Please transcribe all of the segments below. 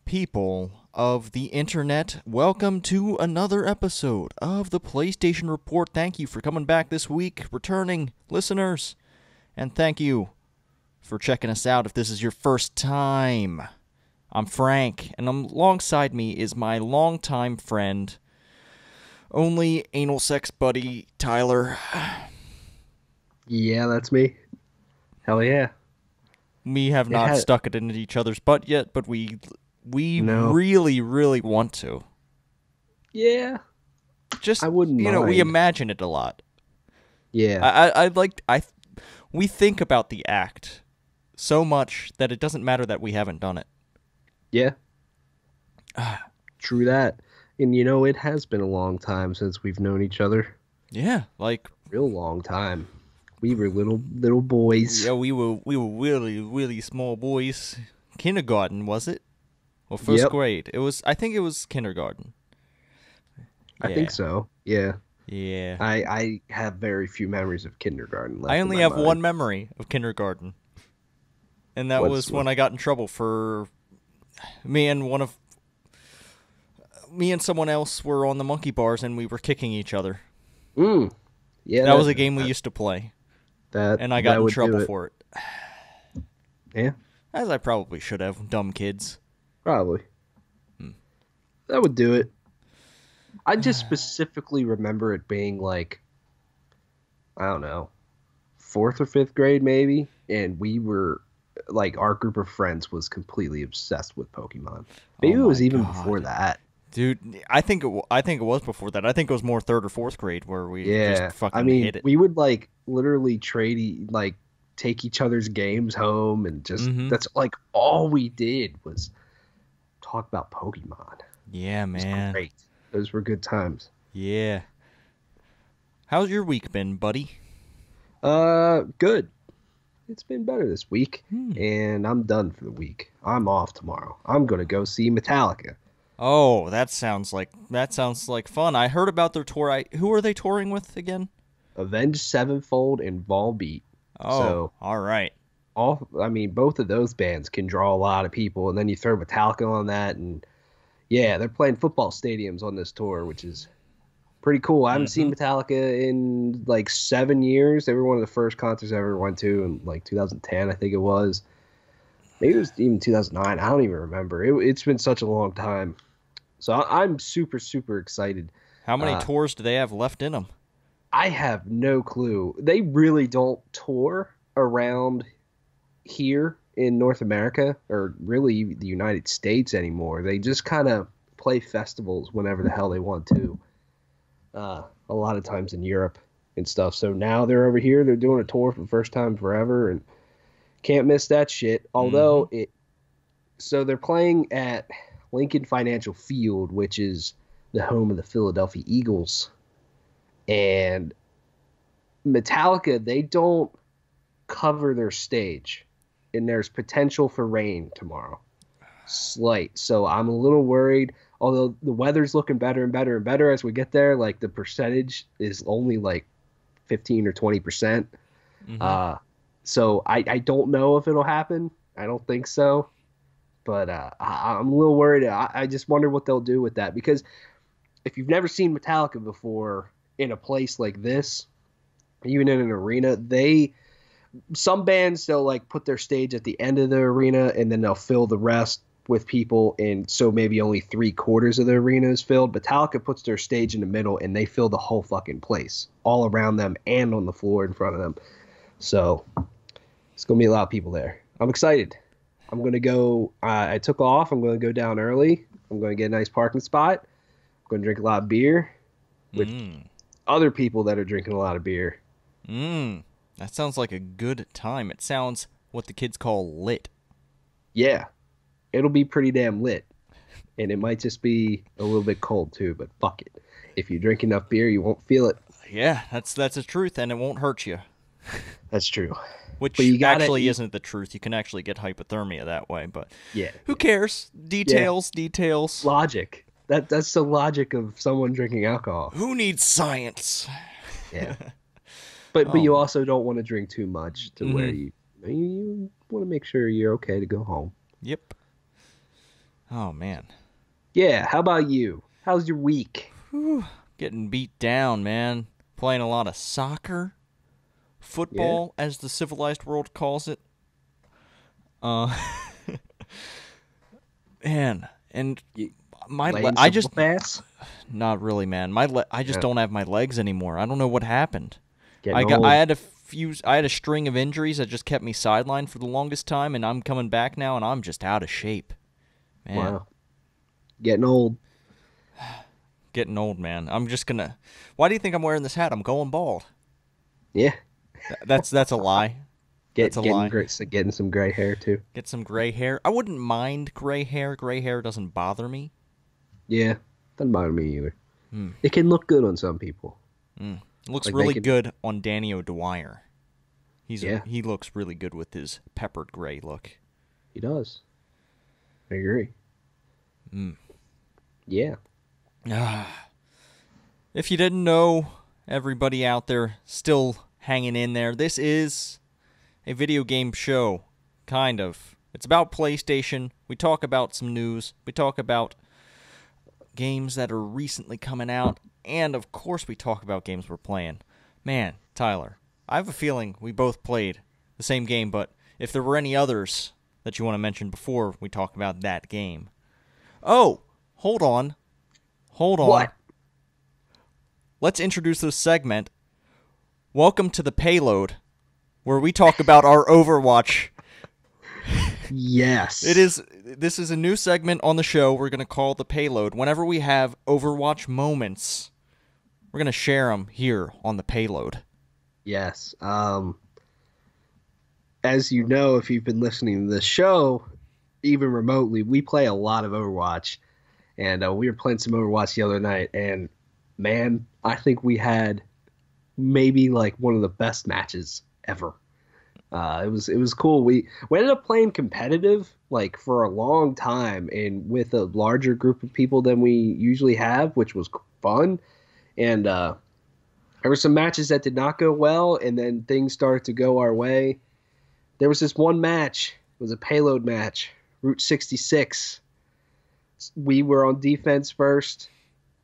people of the internet, welcome to another episode of the PlayStation Report. Thank you for coming back this week, returning listeners, and thank you for checking us out if this is your first time. I'm Frank, and alongside me is my longtime friend, only anal sex buddy, Tyler. Yeah, that's me. Hell yeah. We have not stuck it into each other's butt yet, but we really, really want to. Yeah. Just, I wouldn't mind. We imagine it a lot. Yeah. We think about the act so much that it doesn't matter that we haven't done it. Yeah. True that. And it has been a long time since we've known each other. Yeah, real long time. We were little boys. Yeah, we were really, really small boys. Kindergarten, was it? Or first grade? I think it was kindergarten. I think so. Yeah. Yeah. I have very few memories of kindergarten left. I only have one memory of kindergarten. And that was when I got in trouble for me and someone else were on the monkey bars and we were kicking each other. Yeah. That was a game we used to play. And I got in trouble for it. Yeah. As I probably should have. Dumb kids. Probably. That would do it. I just specifically remember it being like, I don't know, 4th or 5th grade maybe. And we were, our group of friends was completely obsessed with Pokemon. Maybe it was even before that. Dude, I think it was before that. I think it was more 3rd or 4th grade where we just fucking hit it. We would literally trade take each other's games home and just that's all we did was talk about Pokemon. Yeah, man. It was great. Those were good times. Yeah. How's your week been, buddy? Good. It's been better this week, and I'm done for the week. I'm off tomorrow. I'm gonna go see Metallica. Oh, that sounds like fun. I heard about their tour. Who are they touring with again? Avenged Sevenfold and Volbeat. Oh, so, all right. Both of those bands can draw a lot of people, and then you throw Metallica on that, and yeah, they're playing football stadiums on this tour, which is pretty cool. I haven't seen Metallica in 7 years. They were one of the first concerts I ever went to in 2010, I think it was. Maybe it was even 2009. I don't even remember. It's been such a long time. So I'm super, super excited. How many tours do they have left in them? I have no clue. They really don't tour around here in North America or really the United States anymore. They just kind of play festivals whenever the hell they want to. A lot of times in Europe and stuff. So now they're over here. They're doing a tour for the first time forever and can't miss that shit. Although so they're playing at Lincoln Financial Field, which is the home of the Philadelphia Eagles. And Metallica, they don't cover their stage. And there's potential for rain tomorrow. Slight. So I'm a little worried. Although the weather's looking better and better and better as we get there. The percentage is only 15 or 20%. So I don't know if it'll happen. I don't think so. But I'm a little worried. I just wonder what they'll do with that. Because if you've never seen Metallica before in a place like this, even in an arena, some bands, they'll put their stage at the end of the arena and then they'll fill the rest with people. And so maybe only 3/4 of the arena is filled. Metallica puts their stage in the middle and they fill the whole fucking place all around them and on the floor in front of them. So it's going to be a lot of people there. I'm excited. I'm going to go. I took off. I'm going to go down early. I'm going to get a nice parking spot. I'm going to drink a lot of beer with other people that are drinking a lot of beer. That sounds like a good time. It sounds what the kids call lit. Yeah. It'll be pretty damn lit. And it might just be a little bit cold too, but fuck it. If you drink enough beer, you won't feel it. Yeah, that's the truth, and it won't hurt you. That's true. Which actually isn't the truth. You can actually get hypothermia that way, but who cares? Details. Logic. That's the logic of someone drinking alcohol. Who needs science? Yeah. But you also don't want to drink too much to where you want to make sure you're okay to go home. Yep. Oh, man. Yeah, how about you? How's your week? Whew. Getting beat down, man. Playing a lot of soccer. Yeah. Football, as the civilized world calls it. Uh, man, and You I some just ass? not really, man. I just Yeah. don't have my legs anymore. I don't know what happened. Getting I old. had a string of injuries that just kept me sidelined for the longest time, and I'm coming back now, and I'm just out of shape, man. Wow. Getting old. Getting old, man. I'm just gonna. Why do you think I'm wearing this hat? I'm going bald. Yeah. That's a lie. That's a Getting lie. great. So getting some gray hair too. Get some gray hair. I wouldn't mind gray hair. Gray hair doesn't bother me. Yeah. Doesn't bother me either. Hmm. It can look good on some people. It looks Like really good on Danny O'Dwyer. Yeah. He looks really good with his peppered gray look. He does. I agree. Mm. Yeah. If you didn't know, everybody out there still hanging in there, this is a video game show, kind of. It's about PlayStation. We talk about some news. We talk about games that are recently coming out. And, of course, we talk about games we're playing. Man, Tyler, I have a feeling we both played the same game, but if there were any others that you want to mention before we talk about that game. Oh, hold on. What? Let's introduce this segment. Welcome to the Payload, where we talk about our Overwatch. Yes. This is a new segment on the show we're going to call the Payload. Whenever we have Overwatch moments, we're going to share them here on the Payload. Yes. As you know, if you've been listening to this show, even remotely, we play a lot of Overwatch. And we were playing some Overwatch the other night, and man, I think we had maybe like one of the best matches ever. It was cool. We ended up playing competitive like for a long time, and with a larger group of people than we usually have, which was fun. And there were some matches that did not go well, and then things started to go our way. There was this one match. It was a Payload match, Route 66. We were on defense first.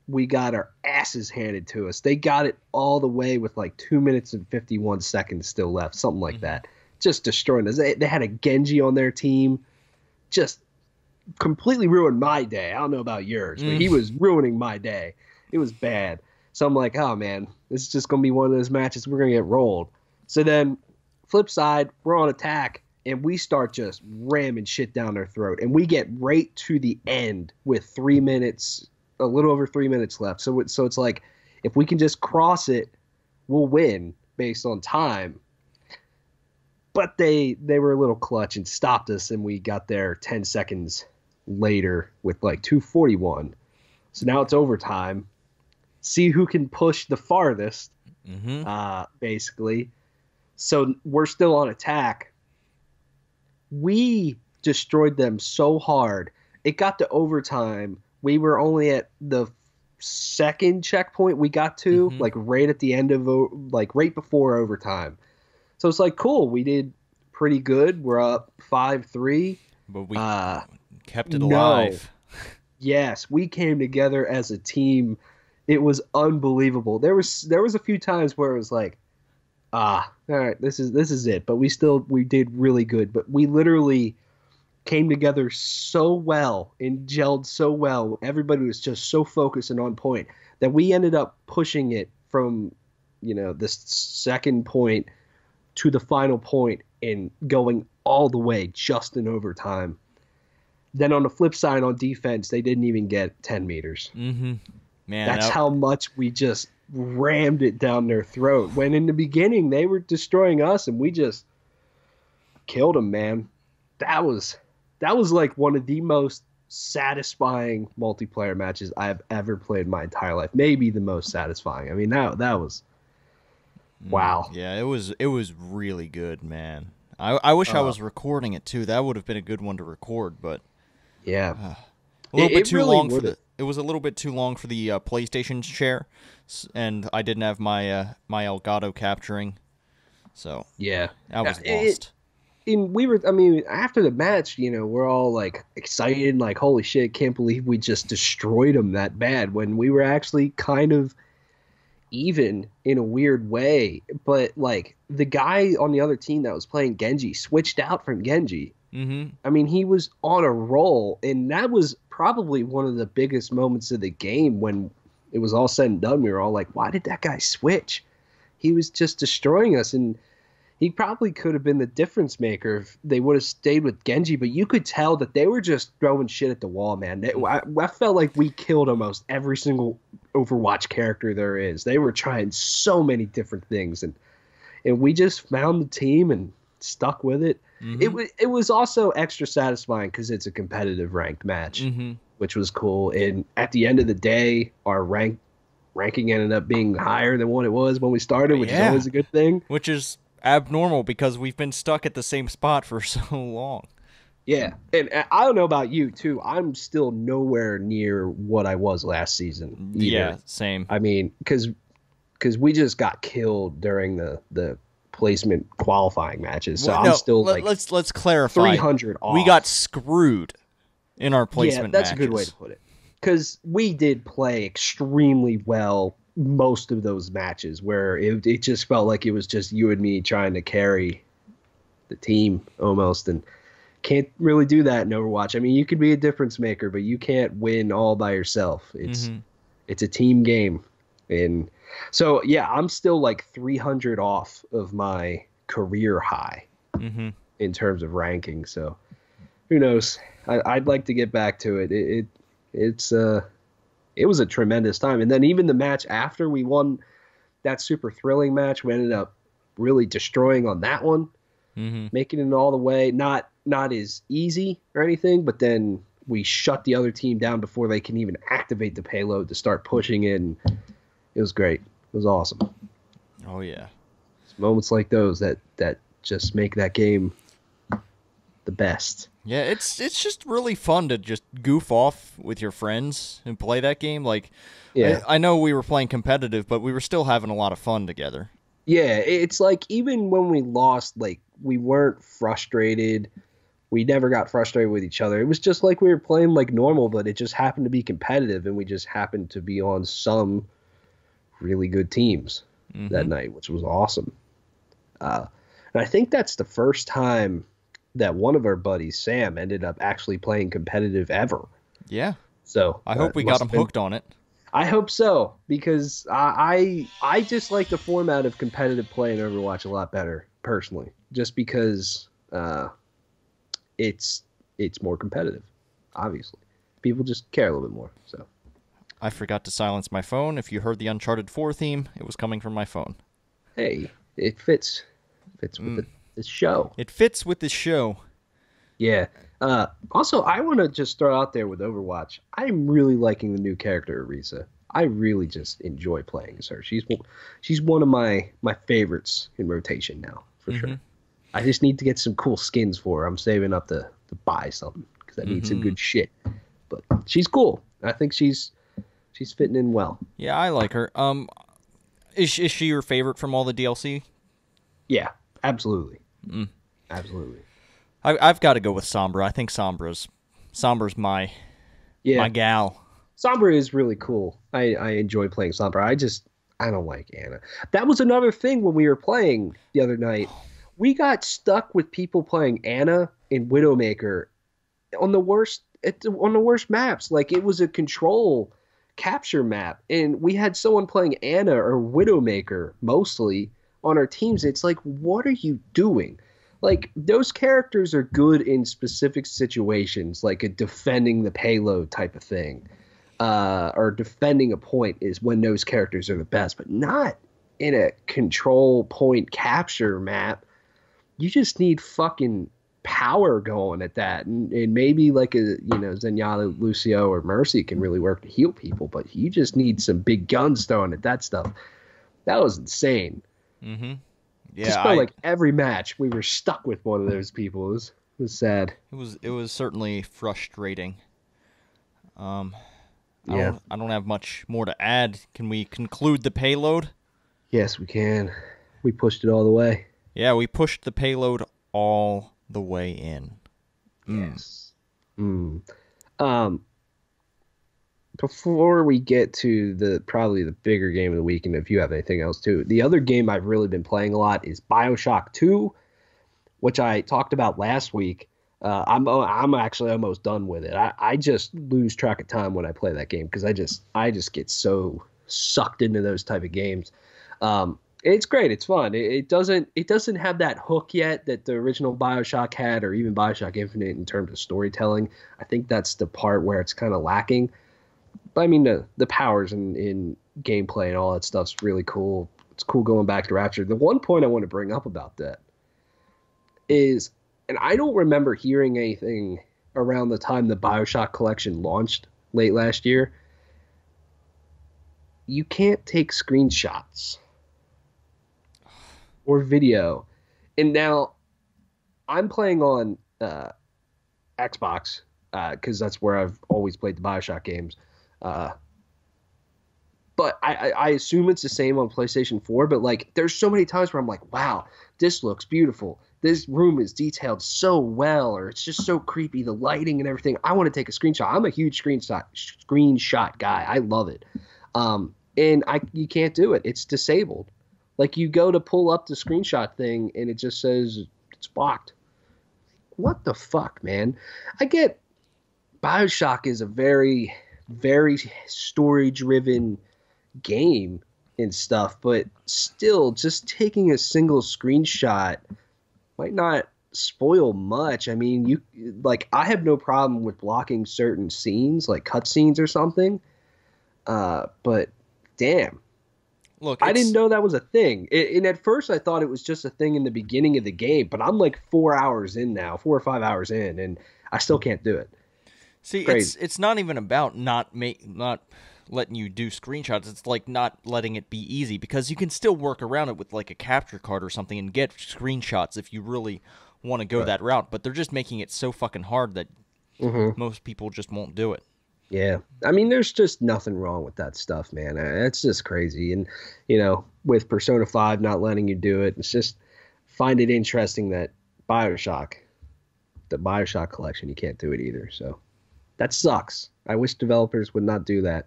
We got our asses handed to us. They got it all the way with like 2 minutes and 51 seconds still left, something like that. Just destroying us. They had a Genji on their team. Just completely ruined my day. I don't know about yours, but he was ruining my day. It was bad. So I'm like, oh man, this is just going to be one of those matches we're going to get rolled. So then, flip side, we're on attack. And we start just ramming shit down their throat. And we get right to the end with 3 minutes, a little over 3 minutes left. So it's like, if we can just cross it, we'll win based on time. But they were a little clutch and stopped us, and we got there 10 seconds later with like 2:41. So now it's overtime. See who can push the farthest, basically. So we're still on attack. We destroyed them so hard. It got to overtime. We were only at the second checkpoint we got to, like right at the end of, like right before overtime. So it's like, cool. We did pretty good. We're up 5-3. But we kept it alive. Yes, we came together as a team. It was unbelievable. There was a few times where it was like, all right, this is it. But we did really good. But we literally came together so well and gelled so well. Everybody was just so focused and on point that we ended up pushing it from, the second point to the final point and going all the way just in overtime. Then on the flip side, on defense, they didn't even get 10 meters. Man, that's how much we just rammed it down their throat. When in the beginning, they were destroying us, and we just killed them, man. That was like one of the most satisfying multiplayer matches I've ever played in my entire life. Maybe the most satisfying. I mean, that was wow. Yeah, it was really good, man. I wish I was recording it too. That would have been a good one to record, but yeah, a little bit too long for the. It was a little bit too long for the PlayStation share, and I didn't have my my Elgato capturing, so yeah, I was lost. I mean, after the match, we're all like excited, like, holy shit, can't believe we just destroyed them that bad, when we were actually kind of even in a weird way. But like the guy on the other team that was playing Genji switched out from Genji. I mean, he was on a roll, and that was probably one of the biggest moments of the game when it was all said and done. We were all like, why did that guy switch? He was just destroying us, and he probably could have been the difference maker if they would have stayed with Genji, but you could tell that they were just throwing shit at the wall, man. I felt like we killed almost every single Overwatch character there is. They were trying so many different things, and we just found the team and stuck with it. It was also extra satisfying because it's a competitive ranked match, which was cool. And at the end of the day, our ranking ended up being higher than what it was when we started, which is always a good thing. Which is abnormal because we've been stuck at the same spot for so long. Yeah, and I don't know about you too. I'm still nowhere near what I was last season either. Yeah, same. I mean, because we just got killed during the placement qualifying matches, so I'm still like let's clarify. 300 off. We got screwed in our placement. Yeah, that's matches. a good way to put it. Because we did play extremely well most of those matches, where it just felt like it was just you and me trying to carry the team almost, and can't really do that in Overwatch. I mean, you could be a difference maker, but you can't win all by yourself. It's a team game. And so, yeah, I'm still like 300 off of my career high in terms of ranking. So who knows? I'd like to get back to it. It was a tremendous time. And then even the match after we won that super thrilling match, we ended up really destroying on that one, making it all the way. Not as easy or anything, but then we shut the other team down before they can even activate the payload to start pushing in. It was great. It was awesome. Oh, yeah. It's moments like those that just make that game the best. Yeah, it's just really fun to just goof off with your friends and play that game. Like, yeah. I know we were playing competitive, but we were still having a lot of fun together. Yeah, it's like even when we lost, like, we weren't frustrated. We never got frustrated with each other. It was just like we were playing like normal, but it just happened to be competitive, and we just happened to be on some really good teams that night, which was awesome. And I think that's the first time that one of our buddies, Sam, ended up actually playing competitive ever. Yeah. So I hope we got him hooked on it. I hope so, because I just like the format of competitive play in Overwatch a lot better, personally, just because it's more competitive, obviously. People just care a little bit more. So I forgot to silence my phone. If you heard the Uncharted 4 theme, it was coming from my phone. Hey, it fits with the show. It fits with the show. Yeah. Also, I want to just throw out there with Overwatch, I'm really liking the new character, Arisa. I really just enjoy playing as her. She's one of my favorites in rotation now, for sure. I just need to get some cool skins for her. I'm saving up to buy something because I need some good shit. But she's cool. I think she's fitting in well. Yeah, I like her. Is she your favorite from all the DLC? Yeah, absolutely. Absolutely. I've got to go with Sombra. I think Sombra's my gal. Sombra is really cool. I enjoy playing Sombra. I don't like Ana. That was another thing when we were playing the other night. We got stuck with people playing Ana and Widowmaker on the worst maps. Like, it was a control capture map, and we had someone playing Ana or Widowmaker mostly on our teams. It's like, what are you doing? Like, those characters are good in specific situations, like a defending the payload type of thing, or defending a point is when those characters are the best, but not in a control point capture map. You just need fucking power going at that, and maybe like a Zenyatta, Lucio, or Mercy can really work to heal people, but you just need some big guns thrown at that stuff. That was insane. Yeah, just felt like every match we were stuck with one of those people. It was sad. It was certainly frustrating. I don't have much more to add. Can we conclude the payload? Yes, we can. We pushed it all the way. Yeah, we pushed the payload all the way in. Yes. Before we get to probably the bigger game of the week, and if you have anything else too, the other game I've really been playing a lot is Bioshock 2, which I talked about last week. I'm actually almost done with it. I just lose track of time when I play that game because I just get so sucked into those type of games. It's great. It's fun. It doesn't have that hook yet that the original Bioshock had, or even Bioshock Infinite in terms of storytelling. I think that's the part where it's kind of lacking. But I mean, the powers in gameplay and all that stuff's really cool. It's cool going back to Rapture. The one point I want to bring up about that is, and I don't remember hearing anything around the time the Bioshock collection launched late last year. You can't take screenshots or video. And now I'm playing on Xbox because that's where I've always played the Bioshock games. But I assume it's the same on PlayStation 4, but like there's so many times where I'm like, wow, this looks beautiful. This room is detailed so well, or it's just so creepy, the lighting and everything. I want to take a screenshot. I'm a huge screenshot guy. I love it. And you can't do it. It's disabled. Like you go to pull up the screenshot thing and it just says it's blocked. What the fuck, man? I get Bioshock is a very, very story-driven game and stuff, but still just taking a single screenshot might not spoil much. I mean, I have no problem with blocking certain scenes, like cutscenes or something. But damn. Look, I didn't know that was a thing. And at first I thought it was just a thing in the beginning of the game, but I'm like 4 hours in now, 4 or 5 hours in, and I still can't do it. See, it's not even about not letting you do screenshots. It's like not letting it be easy, because you can still work around it with like a capture card or something and get screenshots if you really want to go that route. But they're just making it so fucking hard that most people just won't do it. Yeah. I mean, there's just nothing wrong with that stuff, man. It's just crazy. And, you know, with Persona 5 not letting you do it, it's just find it interesting that the Bioshock collection, you can't do it either. So that sucks. I wish developers would not do that.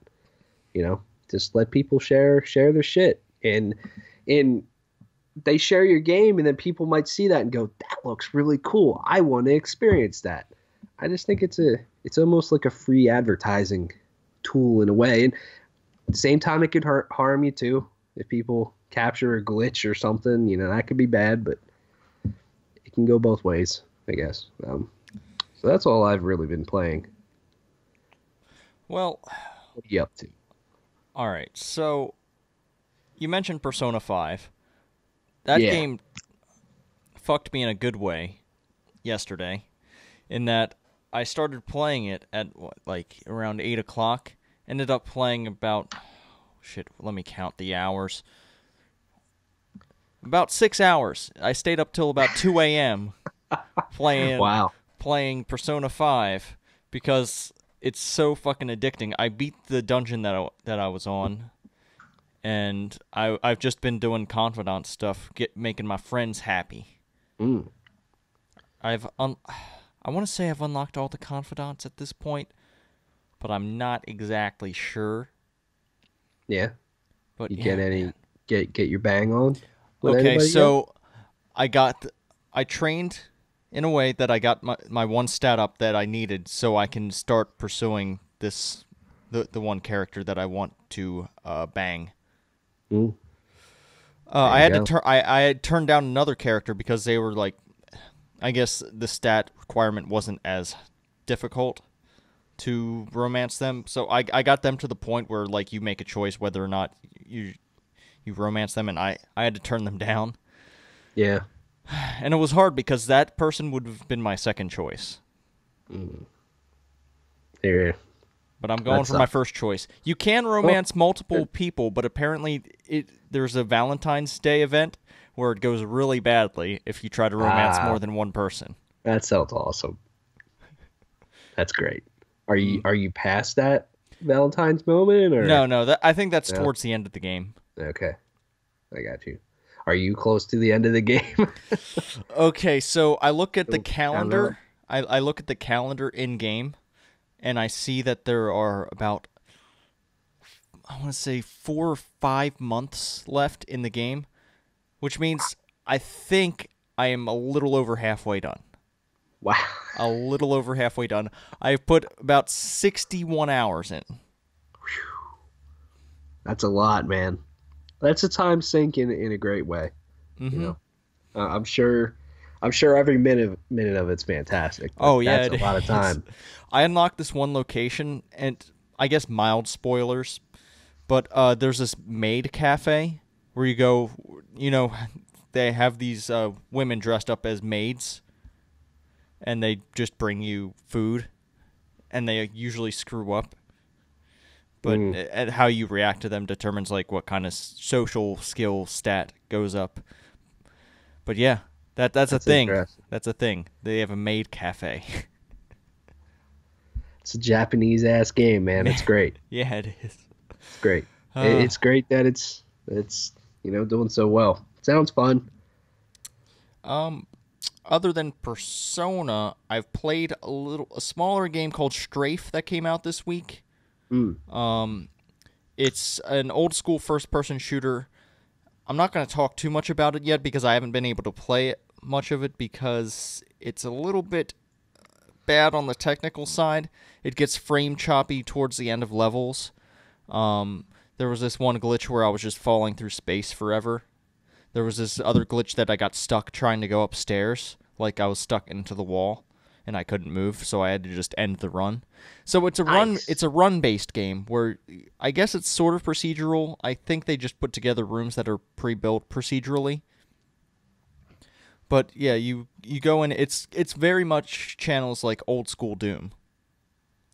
You know, just let people share their shit. And they share your game, and then people might see that and go, that looks really cool. I want to experience that. I just think it's almost like a free advertising tool in a way. And at the same time, it could harm you too. If people capture a glitch or something, you know, that could be bad, but it can go both ways, I guess. So that's all I've really been playing. Well, what are you up to? All right, so you mentioned Persona 5. That game fucked me in a good way yesterday, in that I started playing it at around 8 o'clock. Ended up playing about, let me count the hours. About 6 hours. I stayed up till about 2 a.m. playing Persona 5 because it's so fucking addicting. I beat the dungeon that I was on, and I've just been doing confidant stuff, making my friends happy. I want to say I've unlocked all the confidants at this point, but I'm not exactly sure. Yeah. But you get your bang on? Okay, so I trained in a way that I got my one stat up that I needed, so I can start pursuing the one character that I want to bang. I had turned down another character because they were like, I guess the stat requirement wasn't as difficult to romance them. So I got them to the point where like you make a choice whether or not you romance them, and I had to turn them down. Yeah. And it was hard because that person would have been my second choice. Yeah. But I'm going for my first choice. You can romance multiple people, but apparently there's a Valentine's Day event where it goes really badly if you try to romance more than one person. That sounds awesome. That's great. Are you past that Valentine's moment? Or? No. I think that's towards the end of the game. Okay. I got you. Are you close to the end of the game? Okay, so I look at the Little countdown. calendar. I look at the calendar in game, and I see that there are about, I want to say, 4 or 5 months left in the game, which means I think I am a little over halfway done. Wow. A little over halfway done. I've put about 61 hours in. That's a lot, man. That's a time sink in a great way. Mm-hmm. You know, I'm sure every minute of it's fantastic. But Oh yeah, that's a lot of time. I unlocked this one location, and I guess mild spoilers, but there's this maid cafe where you go. You know, they have these women dressed up as maids, and they just bring you food, and they usually screw up. But at how you react to them determines like what kind of social skill stat goes up. But yeah, that's a thing. Interesting. That's a thing. They have a maid cafe. It's a Japanese ass game, man. It's great. Yeah, it is. It's great. It's great that it's doing so well. Sounds fun. Other than Persona, I've played a smaller game called Strafe that came out this week. It's an old school first person shooter. I'm not going to talk too much about it yet because I haven't been able to play much of it because it's a little bit bad on the technical side. It gets frame choppy towards the end of levels. There was this one glitch where I was just falling through space forever. There was this other glitch that I got stuck trying to go upstairs, like I was stuck into the wall and I couldn't move, so I had to just end the run. So it's a run. It's a run-based game where I guess it's sort of procedural. I think they just put together rooms that are pre-built procedurally. But yeah, you go in. It's very much channels like old school Doom.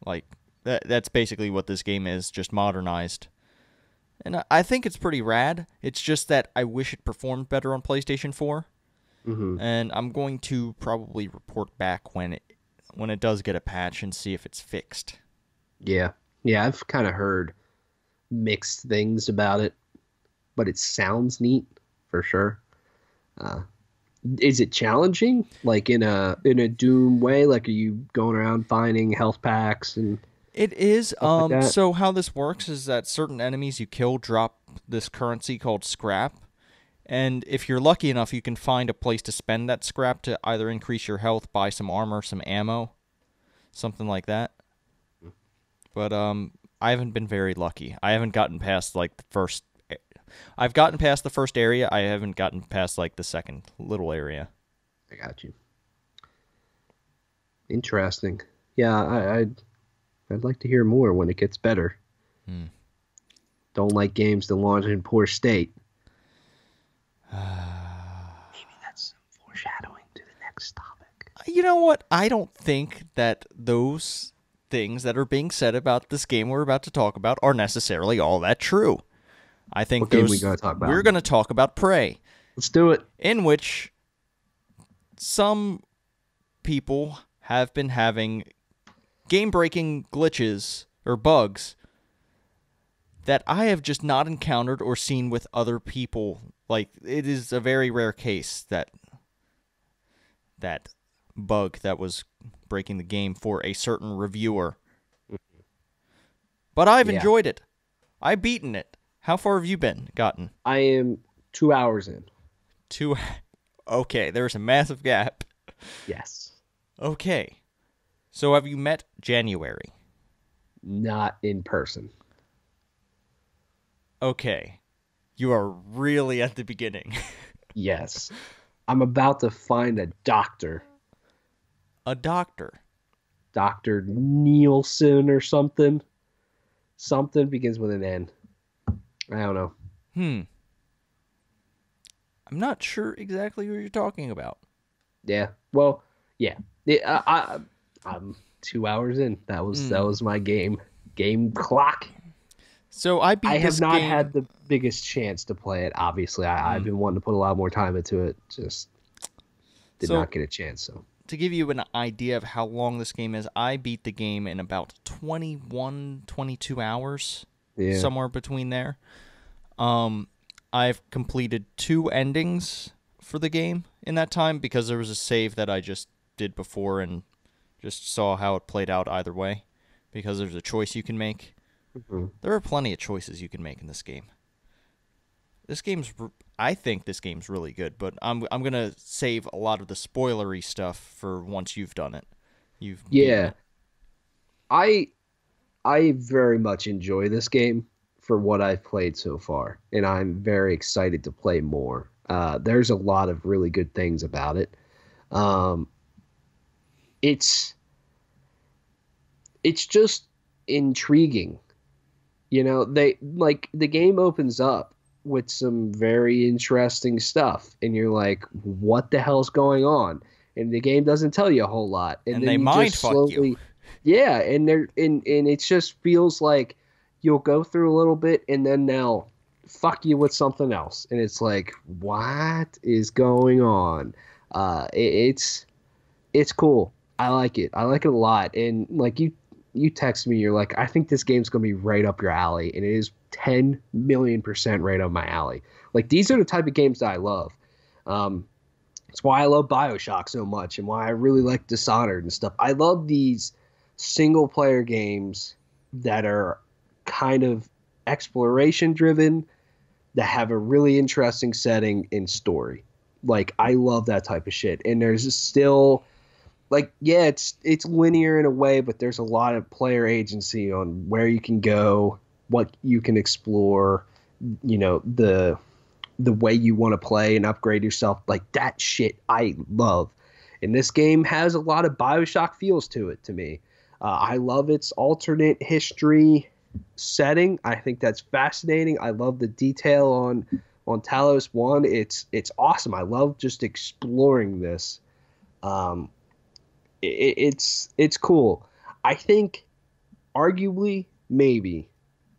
Like that's basically what this game is, just modernized. And I think it's pretty rad. It's just that I wish it performed better on PlayStation 4. Mm-hmm. And I'm going to probably report back when it does get a patch and see if it's fixed. Yeah. I've kind of heard mixed things about it, but it sounds neat for sure. Is it challenging, like in a Doom way? Like, are you going around finding health packs and? It is. Like that? So how this works is that certain enemies you kill drop this currency called scrap. And if you're lucky enough, you can find a place to spend that scrap to either increase your health, buy some armor, some ammo, something like that. But I haven't been very lucky. I haven't gotten past like the first. I've gotten past the first area. I haven't gotten past like the second little area. I got you. Interesting. Yeah, I'd like to hear more when it gets better. Don't like games to launch in poor state. Maybe that's some foreshadowing to the next topic. You know what? I don't think that those things that are being said about this game we're about to talk about are necessarily all that true. I think What game we gonna talk about? We're going to talk about Prey. Let's do it. In which some people have been having game-breaking glitches or bugs that I have just not encountered or seen with other people. Like, it is a very rare case that bug that was breaking the game for a certain reviewer. But I've enjoyed it. I've beaten it. How far have you gotten? I am 2 hours in. Okay, there's a massive gap. Yes. Okay. So have you met January? Not in person. Okay. You are really at the beginning. Yes. I'm about to find a doctor. A doctor? Dr. Nielsen or something. Something begins with an N. I don't know. I'm not sure exactly what you're talking about. Yeah. Well, yeah. I'm 2 hours in. That was my game clock. So I have not had the biggest chance to play it. Obviously, I've been wanting to put a lot more time into it. Just did not get a chance. So to give you an idea of how long this game is, I beat the game in about 21, 22 hours. Yeah. Somewhere between there. I've completed 2 endings for the game in that time because there was a save that I just did before and just saw how it played out either way because there's a choice you can make. Mm-hmm. There are plenty of choices you can make in this game. I think this game's really good, but I'm going to save a lot of the spoilery stuff for once you've done it. You've beaten it. I very much enjoy this game for what I've played so far, and I'm very excited to play more. There's a lot of really good things about it. It's just intriguing. You know, the game opens up with some very interesting stuff, and you're like, what the hell's going on? And the game doesn't tell you a whole lot. And then they you mind just fuck slowly, you. yeah, and it just feels like you'll go through a little bit and then they'll fuck you with something else. And it's like, what is going on? It's cool. I like it. I like it a lot. And like you text me, you're like, I think this game's gonna be right up your alley, and it is 10 million% right up my alley. Like, these are the type of games that I love. It's why I love Bioshock so much, and why I really like Dishonored and stuff. I love these single player games that are kind of exploration driven, that have a really interesting setting and story. Like, I love that type of shit. And there's still, like, yeah, it's linear in a way, but there's a lot of player agency on where you can go, what you can explore, you know, the way you want to play and upgrade yourself. Like, that shit I love. And this game has a lot of Bioshock feels to it to me. I love its alternate history setting. I think that's fascinating. I love the detail on Talos 1. It's awesome. I love just exploring this. It's cool. I think arguably, maybe,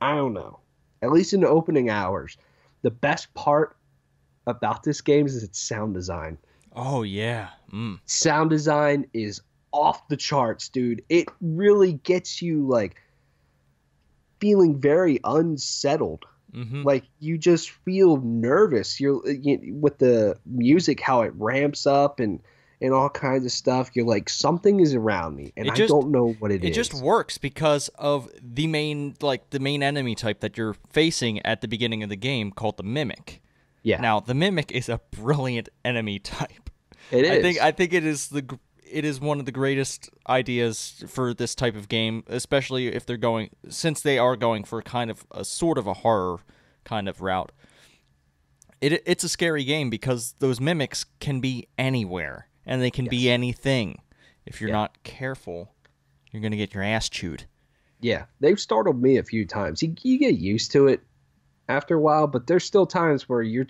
I don't know, at least in the opening hours, the best part about this game is its sound design. Oh, yeah. Sound design is off the charts, dude. It really gets you, like, feeling very unsettled. Mm-hmm. Like, you just feel nervous. With the music, how it ramps up and all kinds of stuff. You're like, something is around me, and I don't know what it is. It just works because of the main enemy type that you're facing at the beginning of the game, called the Mimic. Yeah. Now, the Mimic is a brilliant enemy type. It is. I think it is one of the greatest ideas for this type of game, especially if since they are going for kind of a sort of a horror kind of route. It's a scary game because those mimics can be anywhere, and they can be anything. If you're not careful, you're going to get your ass chewed. Yeah, they've startled me a few times. You get used to it after a while, but there's still times where you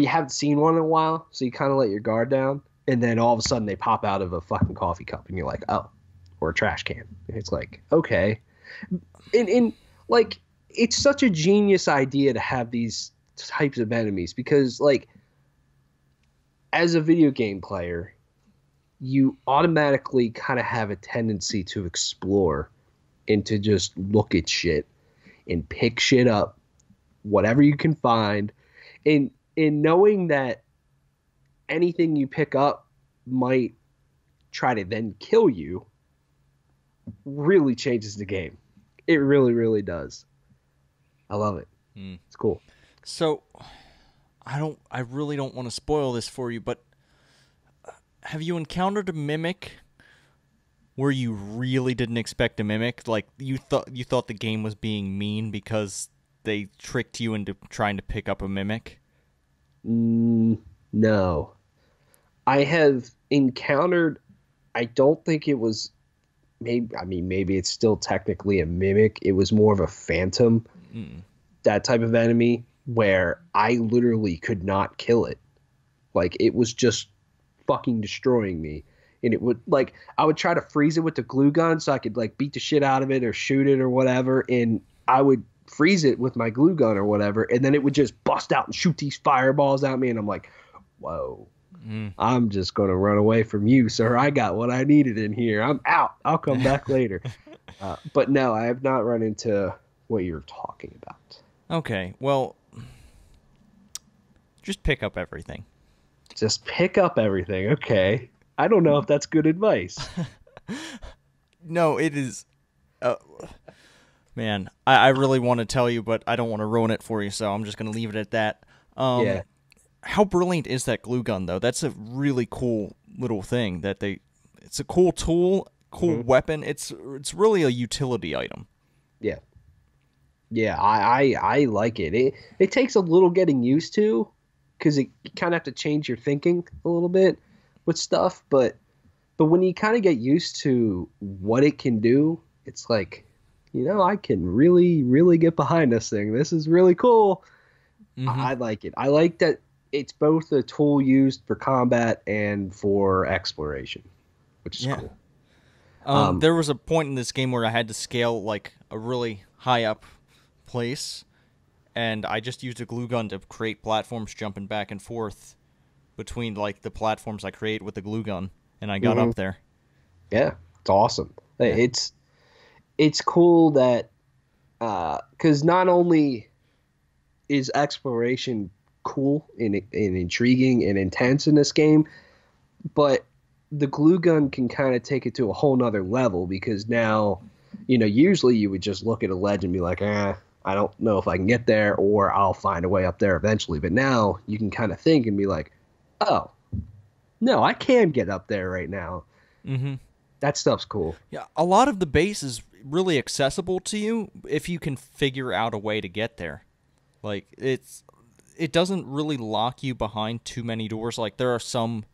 haven't seen one in a while, so you kind of let your guard down, and then all of a sudden they pop out of a fucking coffee cup, and you're like, oh, or a trash can. And it's like, okay. And like, it's such a genius idea to have these types of enemies, because, like, as a video game player, you automatically kind of have a tendency to explore and to just look at shit and pick shit up, whatever you can find. And knowing that anything you pick up might try to then kill you really changes the game. It really, really does. I love it. It's cool. So, I really don't want to spoil this for you, but have you encountered a mimic where you really didn't expect a mimic? Like, you thought the game was being mean because they tricked you into trying to pick up a mimic? No. I have encountered, I don't think it was, maybe it's still technically a mimic. It was more of a phantom, that type of enemy, where I literally could not kill it. Like, it was just fucking destroying me. And it would, like, I would try to freeze it with the glue gun so I could, like, beat the shit out of it or shoot it or whatever, and I would freeze it with my glue gun or whatever, and then it would just bust out and shoot these fireballs at me, and I'm like, whoa. I'm just going to run away from you, sir. I got what I needed in here. I'm out. I'll come back later. But no, I have not run into what you're talking about. Okay, well, just pick up everything. Just pick up everything. Okay. I don't know if that's good advice. No, it is. Man, I really want to tell you, but I don't want to ruin it for you, so I'm just going to leave it at that. Yeah. How brilliant is that glue gun, though? That's a really cool little thing that it's a cool tool, cool weapon. It's really a utility item. Yeah. Yeah, I like it. It takes a little getting used to because you kind of have to change your thinking a little bit with stuff. But when you kind of get used to what it can do, it's like, I can really, really get behind this thing. This is really cool. I like it. I like that it's both a tool used for combat and for exploration, which is cool. There was a point in this game where I had to scale like a really high up place, and I just used a glue gun to create platforms jumping back and forth between like the platforms I create with the glue gun, and I got up there. Yeah, it's awesome. Yeah. It's cool that because not only is exploration cool and intriguing and intense in this game, but the glue gun can kind of take it to a whole nother level because now, usually you would just look at a ledge and be like, I don't know if I can get there, or I'll find a way up there eventually. But now you can kind of think and be like, oh, no, I can get up there right now. Mm-hmm. That stuff's cool. Yeah, a lot of the base is really accessible to you if you can figure out a way to get there. Like, it doesn't really lock you behind too many doors. Like, there are some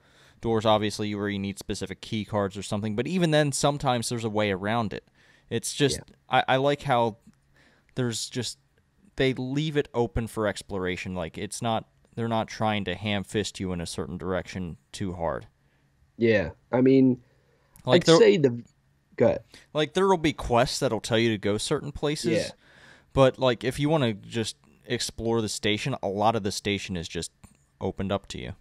doors, obviously, where you need specific key cards or something, but even then, sometimes there's a way around it. It's just, I like how they leave it open for exploration. Like, they're not trying to ham-fist you in a certain direction too hard. Yeah, I mean, like I'd say go ahead. Like, there will be quests that'll tell you to go certain places. Yeah. But, like, if you want to just explore the station, a lot of the station is just opened up to you.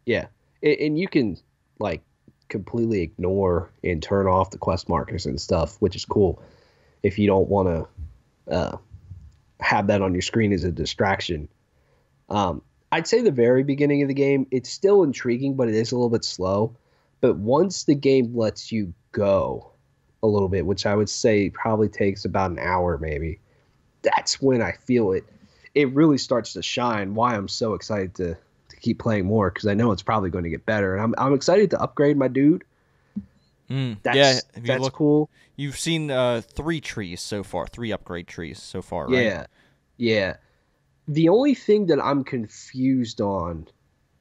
Yeah. And you can, like, completely ignore and turn off the quest markers and stuff, which is cool if you don't want to have that on your screen as a distraction. I'd say the very beginning of the game, it's still intriguing, but it is a little bit slow. But once the game lets you go a little bit, which I would say probably takes about an hour maybe, that's when I feel it really starts to shine, why I'm so excited to keep playing more, because I know it's probably going to get better. And I'm excited to upgrade my dude. That's cool. You've seen 3 trees so far, 3 upgrade trees so far, right? Yeah. The only thing that I'm confused on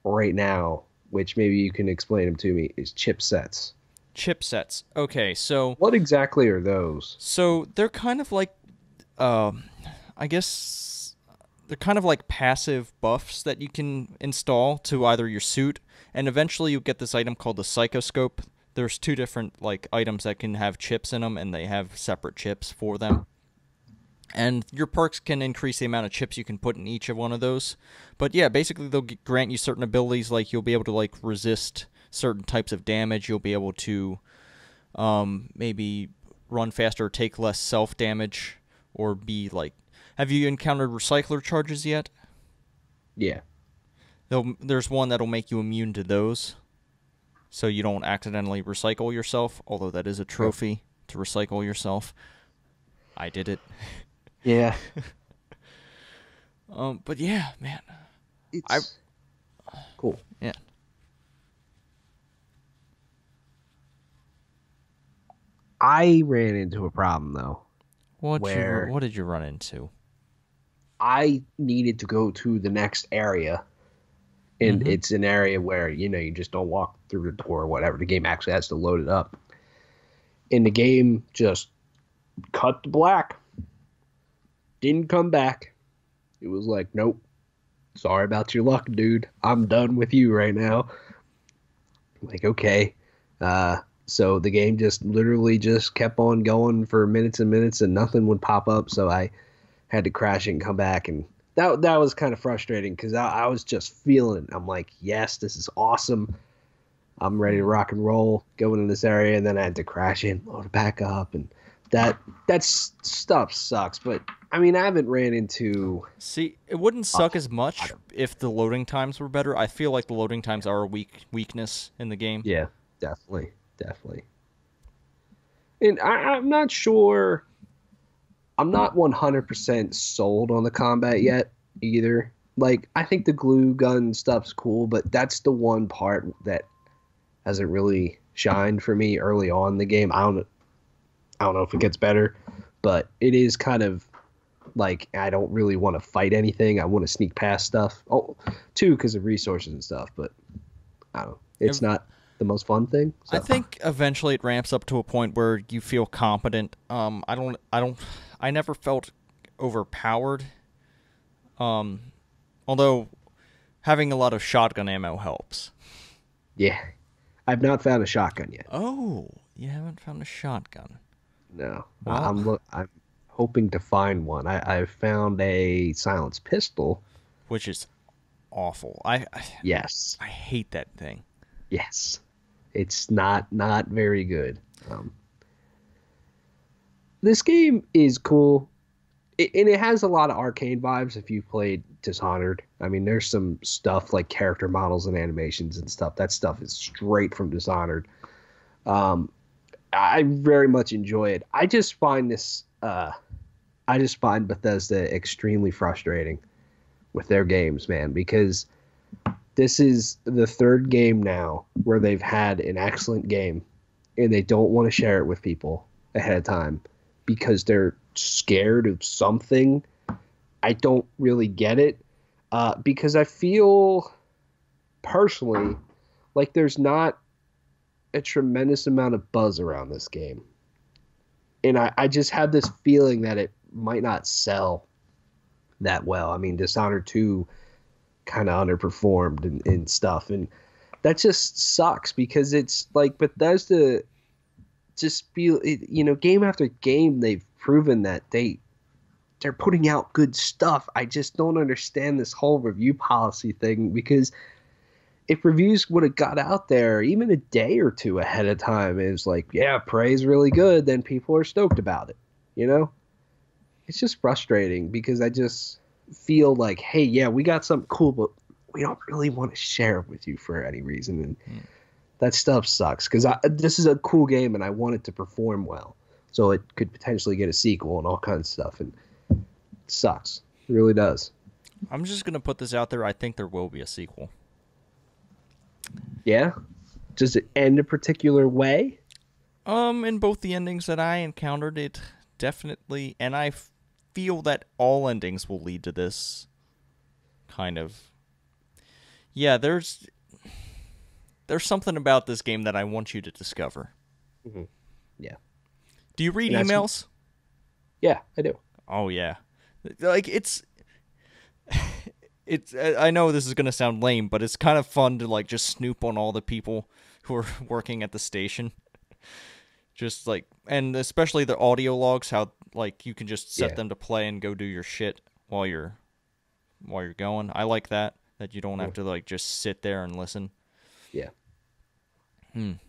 right now, which maybe you can explain them to me, is chipsets. Chipsets. Okay, so what exactly are those? So they're kind of like, I guess they're kind of like passive buffs that you can install to either your suit, and eventually you'll get this item called the Psychoscope. There's 2 different like items that can have chips in them, and they have separate chips for them. And your perks can increase the amount of chips you can put in each of one of those. But yeah, basically they'll grant you certain abilities, like you'll be able to like resist certain types of damage. You'll be able to maybe run faster or take less self-damage, or be like... Have you encountered recycler charges yet? Yeah. There's one that'll make you immune to those, so you don't accidentally recycle yourself, although that is a trophy to recycle yourself. I did it. Yeah. But yeah, man. It's cool. Yeah. I ran into a problem though. What did you run into? I needed to go to the next area, and it's an area where you just don't walk through the door or whatever. The game actually has to load it up, and the game just cut to black. Didn't come back. It was like, nope. Sorry about your luck, dude. I'm done with you right now. Like, okay. So the game just literally just kept on going for minutes and minutes, and nothing would pop up. So I had to crash it and come back, and that was kind of frustrating because I was just feeling it. I'm like, yes, this is awesome. I'm ready to rock and roll, going in this area, and then I had to crash it and load it back up, and that stuff sucks. But I mean, I haven't ran into. See, it wouldn't suck as much if the loading times were better. I feel like the loading times are a weakness in the game. Yeah, definitely, definitely. And I'm not sure. I'm not 100% sold on the combat yet either. Like, I think the glue gun stuff's cool, but that's the one part that hasn't really shined for me early on in the game. I don't know if it gets better, but it is kind of like I don't really want to fight anything. I want to sneak past stuff. Oh, too, because of resources and stuff. But I don't know. It's not the most fun thing. So. I think eventually it ramps up to a point where you feel competent. I never felt overpowered. Although having a lot of shotgun ammo helps. Yeah. I've not found a shotgun yet. Oh, you haven't found a shotgun? No. Well, I'm hoping to find one. I found a silenced pistol, which is awful. Yes. I hate that thing. Yes. It's not very good. This game is cool. And it has a lot of arcade vibes if you've played Dishonored. I mean, there's some stuff like character models and animations and stuff. That stuff is straight from Dishonored. I very much enjoy it. I just find Bethesda extremely frustrating with their games, man, because this is the third game now where they've had an excellent game and they don't want to share it with people ahead of time because they're scared of something. I don't really get it because I feel personally like there's not a tremendous amount of buzz around this game. And I just have this feeling that it might not sell that well. I mean, Dishonored 2 kind of underperformed and stuff. And that just sucks because it's like Bethesda just game after game, they've proven that they're putting out good stuff. I just don't understand this whole review policy thing because if reviews would have got out there even a day or two ahead of time, it's like, yeah, Prey's really good, then people are stoked about it. You know? It's just frustrating because I just feel like, hey, yeah, we got something cool, but we don't really want to share it with you for any reason. And that stuff sucks because this is a cool game and I want it to perform well. So it could potentially get a sequel and all kinds of stuff. And it sucks. It really does. I'm just going to put this out there. I think there will be a sequel. Yeah? Does it end a particular way? In both the endings that I encountered, it definitely, and I feel that all endings will lead to this kind of. Yeah, there's something about this game that I want you to discover. Mm-hmm. Yeah. Do you read emails? Yeah, I do. Oh yeah, like it's. I know this is gonna sound lame, but it's kind of fun to like just snoop on all the people who are working at the station. Just like, and especially the audio logs, how like you can just set them to play and go do your shit while you're going. I like that you don't have to like just sit there and listen. Yeah.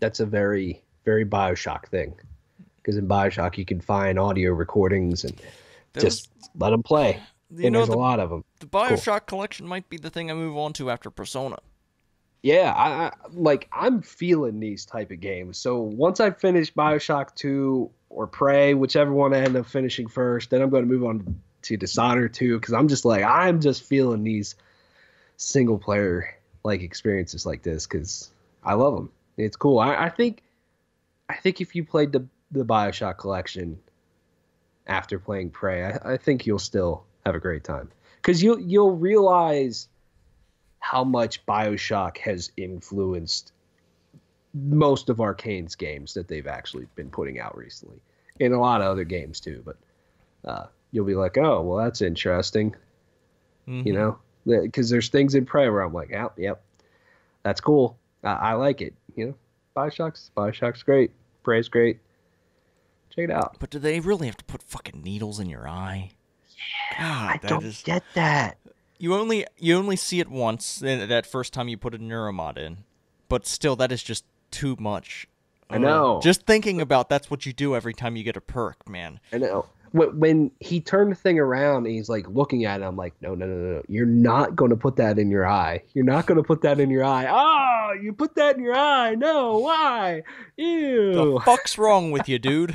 That's a very, very Bioshock thing. Because in Bioshock you can find audio recordings and just let them play. And there's a lot of them. The Bioshock collection might be the thing I move on to after Persona. Yeah, I'm feeling these type of games. So once I finish Bioshock 2 or Prey, whichever one I end up finishing first, then I'm going to move on to Dishonored 2 because I'm just feeling these single player like experiences like this because I love them. It's cool. I think if you played the Bioshock collection after playing Prey, I think you'll still have a great time because you'll realize how much Bioshock has influenced most of Arcane's games that they've actually been putting out recently, and a lot of other games too. But you'll be like, oh, well, that's interesting, you know, because there's things in Prey where I'm like, oh, yep, that's cool. I like it. You know, Bioshock's great. Prey's great. Check it out. But do they really have to put fucking needles in your eye? Yeah, God, I don't get that. You only see it once, that first time you put a neuromod in. But still, that is just too much. I know. Just thinking about that's what you do every time you get a perk, man. I know. when he turned the thing around and he's like looking at it, I'm like, no, no, no, no, you're not going to put that in your eye. You're not going to put that in your eye. Oh, you put that in your eye. No, why? The Ew. fuck's wrong with you, dude?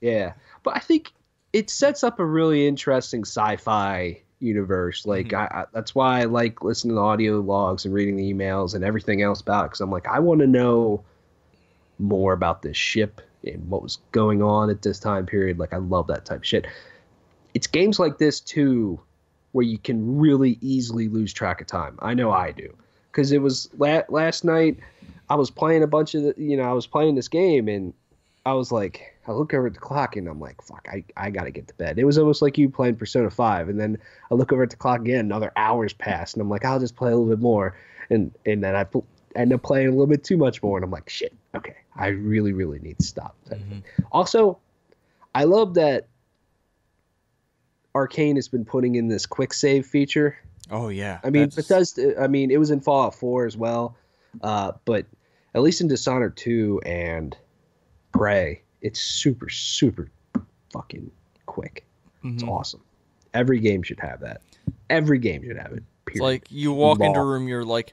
Yeah, but I think it sets up a really interesting sci-fi universe. Like, that's why I like listening to the audio logs and reading the emails and everything else about it, because I'm like, I want to know more about this ship and what was going on at this time period. Like, I love that type of shit. It's games like this too where you can really easily lose track of time. I know I do, because it was last night I was playing a bunch of I was playing this game, and I was like, I look over at the clock and I'm like, fuck, I gotta get to bed. It was almost like you playing Persona 5, and then I look over at the clock again, another hour's passed, and I'm like, I'll just play a little bit more, and then I end up playing a little bit too much more, and I'm like, shit, okay, I really, really need to stop. Also, I love that Arcane has been putting in this quick save feature. Oh yeah. I mean, Bethesda, I mean, it was in Fallout 4 as well, but at least in Dishonored 2 and Prey, it's super, super fucking quick. It's awesome. Every game should have that. Every game should have it. Period. It's like you walk into a room, you're like,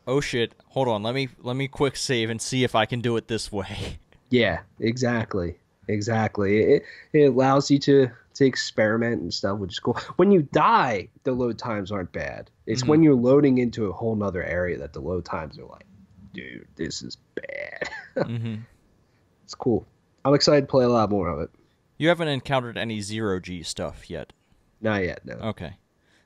oh shit, hold on, let me quick save and see if I can do it this way. Yeah, exactly. It allows you to experiment and stuff, which is cool. When you die, the load times aren't bad. It's when you're loading into a whole nother area that the load times are like, dude, this is bad. It's cool. I'm excited to play a lot more of it. You haven't encountered any zero-G stuff yet? Not yet, no. Okay.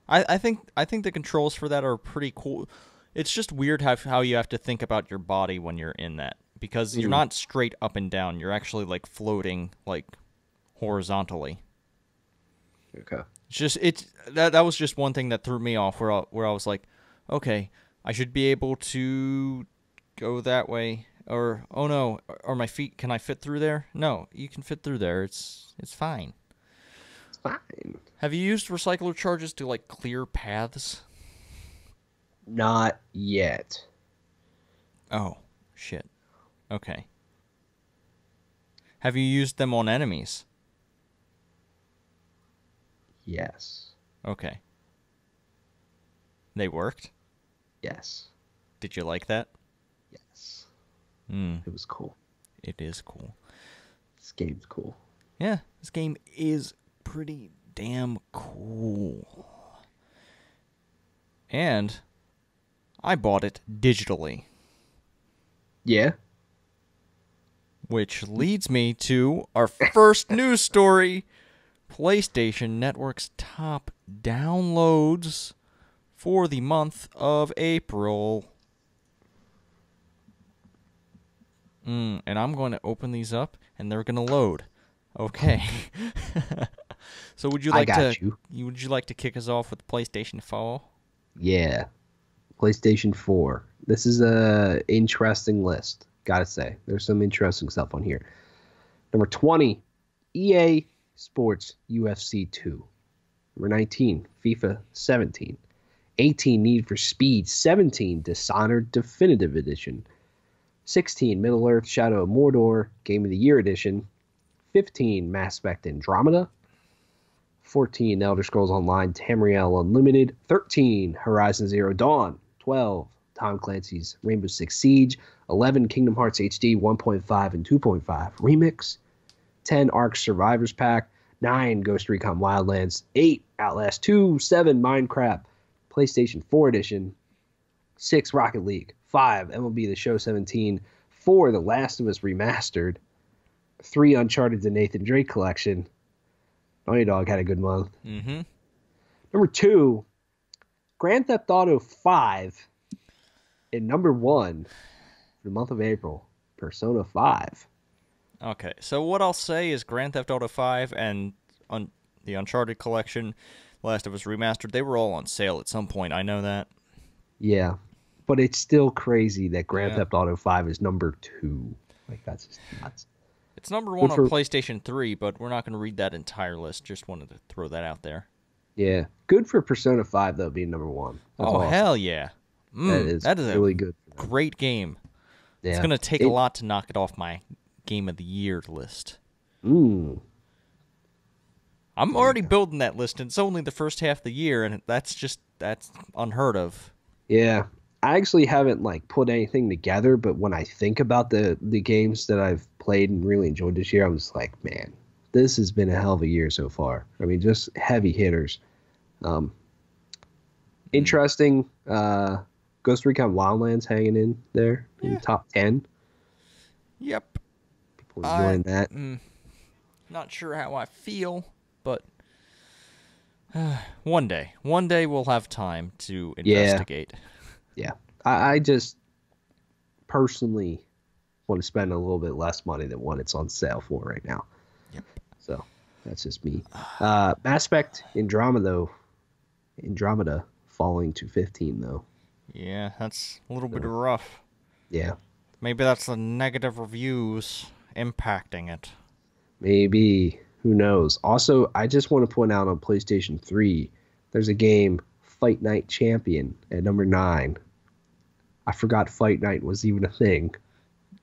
I think the controls for that are pretty cool. It's just weird how you have to think about your body when you're in that, because you're not straight up and down. You're actually like floating like horizontally. Okay. That was just one thing that threw me off, where I was like, okay, I should be able to go that way, or oh no, or my feet, can I fit through there? No, you can fit through there. It's fine. It's fine. Have you used recycler charges to like clear paths? Not yet. Oh, shit. Okay. Have you used them on enemies? Yes. Okay. They worked? Yes. Did you like that? Yes. Mm. It was cool. It is cool. This game's cool. Yeah, this game is pretty damn cool. And I bought it digitally. Yeah. Which leads me to our first news story. PlayStation Network's top downloads for the month of April. And I'm going to open these up, and they're going to load. Okay. So would you like to kick us off with PlayStation 4? Yeah. PlayStation 4. This is a interesting list, gotta say. There's some interesting stuff on here. Number 20, EA Sports UFC 2. Number 19, FIFA 17. 18, Need for Speed. 17, Dishonored Definitive Edition. 16, Middle-earth Shadow of Mordor Game of the Year Edition. 15, Mass Effect Andromeda. 14, Elder Scrolls Online Tamriel Unlimited. 13, Horizon Zero Dawn. 12, Tom Clancy's Rainbow Six Siege. 11, Kingdom Hearts HD 1.5 and 2.5 Remix. 10, Ark Survivors Pack. 9, Ghost Recon Wildlands. 8, Outlast 2. 7, Minecraft PlayStation 4 Edition. 6, Rocket League. 5, MLB The Show 17. 4, The Last of Us Remastered. 3, Uncharted The Nathan Drake Collection. Naughty Dog had a good month. Mm-hmm. Number 2, Grand Theft Auto 5. And number 1 for the month of April, Persona 5. Okay, so what I'll say is Grand Theft Auto 5 and the Uncharted Collection, Last of Us Remastered, they were all on sale at some point. I know that. Yeah, but it's still crazy that Grand Theft Auto 5 is number 2. Like, that's just nuts. It's number 1 on PlayStation 3, but we're not going to read that entire list. Just wanted to throw that out there. Yeah, good for Persona 5, though, being number 1. That's awesome. Hell yeah. That is really good. Great game. Yeah. It's going to take a lot to knock it off my Game of the Year list. I'm already building that list, and it's only the first half of the year, and that's unheard of. Yeah. I actually haven't like put anything together, but when I think about the games that I've played and really enjoyed this year, I was like, man, this has been a hell of a year so far. I mean, just heavy hitters. Interesting. Ghost Recon Wildlands hanging in there in the top 10. Yep. People enjoying that. Not sure how I feel, but one day we'll have time to investigate. Yeah. I just personally want to spend a little bit less money than what it's on sale for right now. Yep. So that's just me. Mass Effect Andromeda falling to 15 though. Yeah, that's a little bit rough. Yeah. Maybe that's the negative reviews impacting it. Maybe. Who knows? Also, I just want to point out on PlayStation 3, there's a game, Fight Night Champion, at number 9. I forgot Fight Night was even a thing.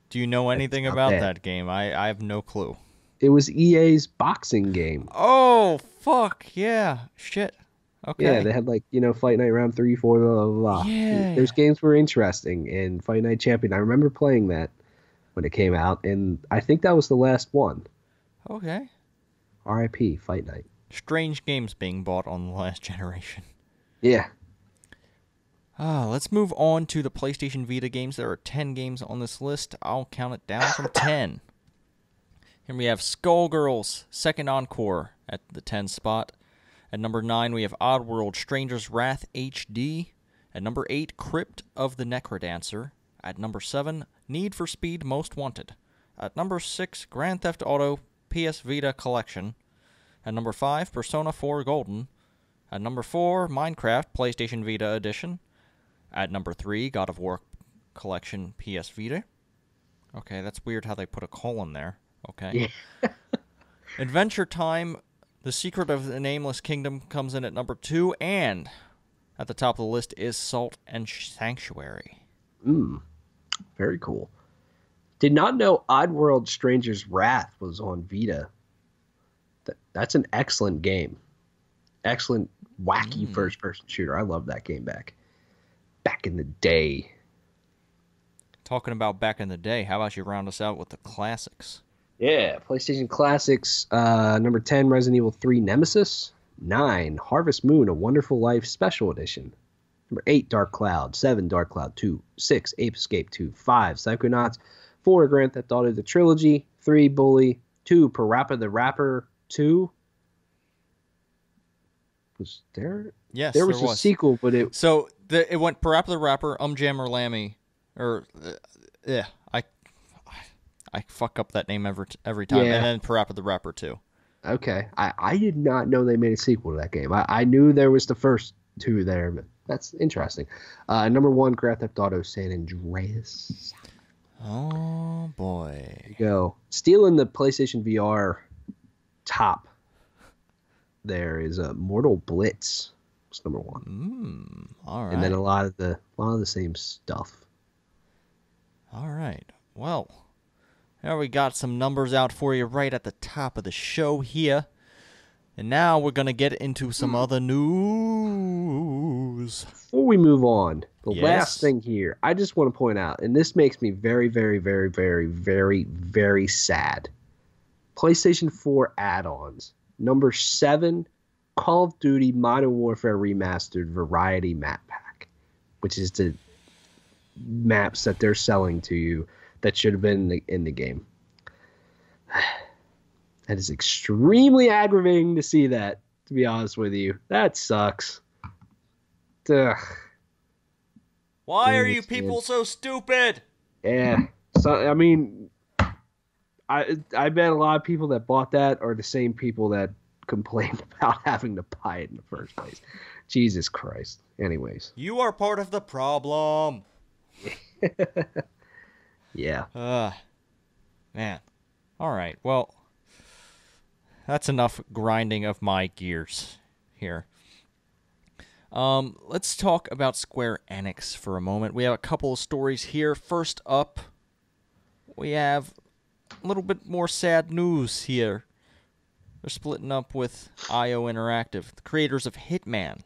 Do you know anything about that game? I have no clue. It was EA's boxing game. Oh, fuck. Yeah. Shit. Okay. Yeah, they had Fight Night Round 3, 4, blah, blah, blah. Yeah. Those games were interesting, and Fight Night Champion, I remember playing that when it came out, and I think that was the last one. Okay. R.I.P. Fight Night. Strange games being bought on the last generation. Yeah. Let's move on to the PlayStation Vita games. There are 10 games on this list. I'll count it down from 10. Here we have Skullgirls, Second Encore at the 10 spot. At number 9, we have Oddworld, Stranger's Wrath HD. At number 8, Crypt of the Necrodancer. At number 7, Need for Speed Most Wanted. At number 6, Grand Theft Auto PS Vita Collection. At number 5, Persona 4 Golden. At number 4, Minecraft PlayStation Vita Edition. At number 3, God of War Collection PS Vita. Okay, that's weird how they put a colon there. Okay. Yeah. Adventure Time, The Secret of the Nameless Kingdom comes in at number 2, and at the top of the list is Salt and Sanctuary. Very cool. Did not know Oddworld Stranger's Wrath was on Vita. That's an excellent game. Excellent, wacky first-person shooter. I love that game back in the day. Talking about back in the day, how about you round us out with the classics? Yeah, PlayStation Classics. Number 10, Resident Evil 3 Nemesis. 9, Harvest Moon, A Wonderful Life Special Edition. Number 8, Dark Cloud. 7, Dark Cloud 2. 6, Ape Escape 2. 5, Psychonauts. 4, Grand Theft Auto The Trilogy. 3, Bully. 2, Parappa the Rapper 2. Was there? Yes, there was a sequel, but it... So, it went Parappa the Rapper, Jammer Lammy, or... yeah, I fuck up that name every time, and then Parappa the Rapper 2. Okay. I did not know they made a sequel to that game. I knew there was the first 2 there, but that's interesting. Number 1, Grand Theft Auto San Andreas. Oh, boy. There you go. Stealing the PlayStation VR top there is Mortal Blitz. It's number 1. All right. And then a lot of the same stuff. All right. Well, there we got some numbers out for you right at the top of the show here. And now we're going to get into some other news. Before we move on, the last thing here, I just want to point out, and this makes me very, very, very, very, very, very sad. PlayStation 4 add-ons. Number 7, Call of Duty Modern Warfare Remastered Variety Map Pack, which is the maps that they're selling to you that should have been in the game. That is extremely aggravating to see that, to be honest with you. That sucks. Ugh. Why are you people so stupid? Yeah. So, I mean, I bet a lot of people that bought that are the same people that complained about having to buy it in the first place. Jesus Christ. Anyways. You are part of the problem. Yeah. Man. All right. Well, that's enough grinding of my gears here. Let's talk about Square Enix for a moment. We have a couple of stories here. First up, we have a little bit more sad news here. They're splitting up with IO Interactive, the creators of Hitman.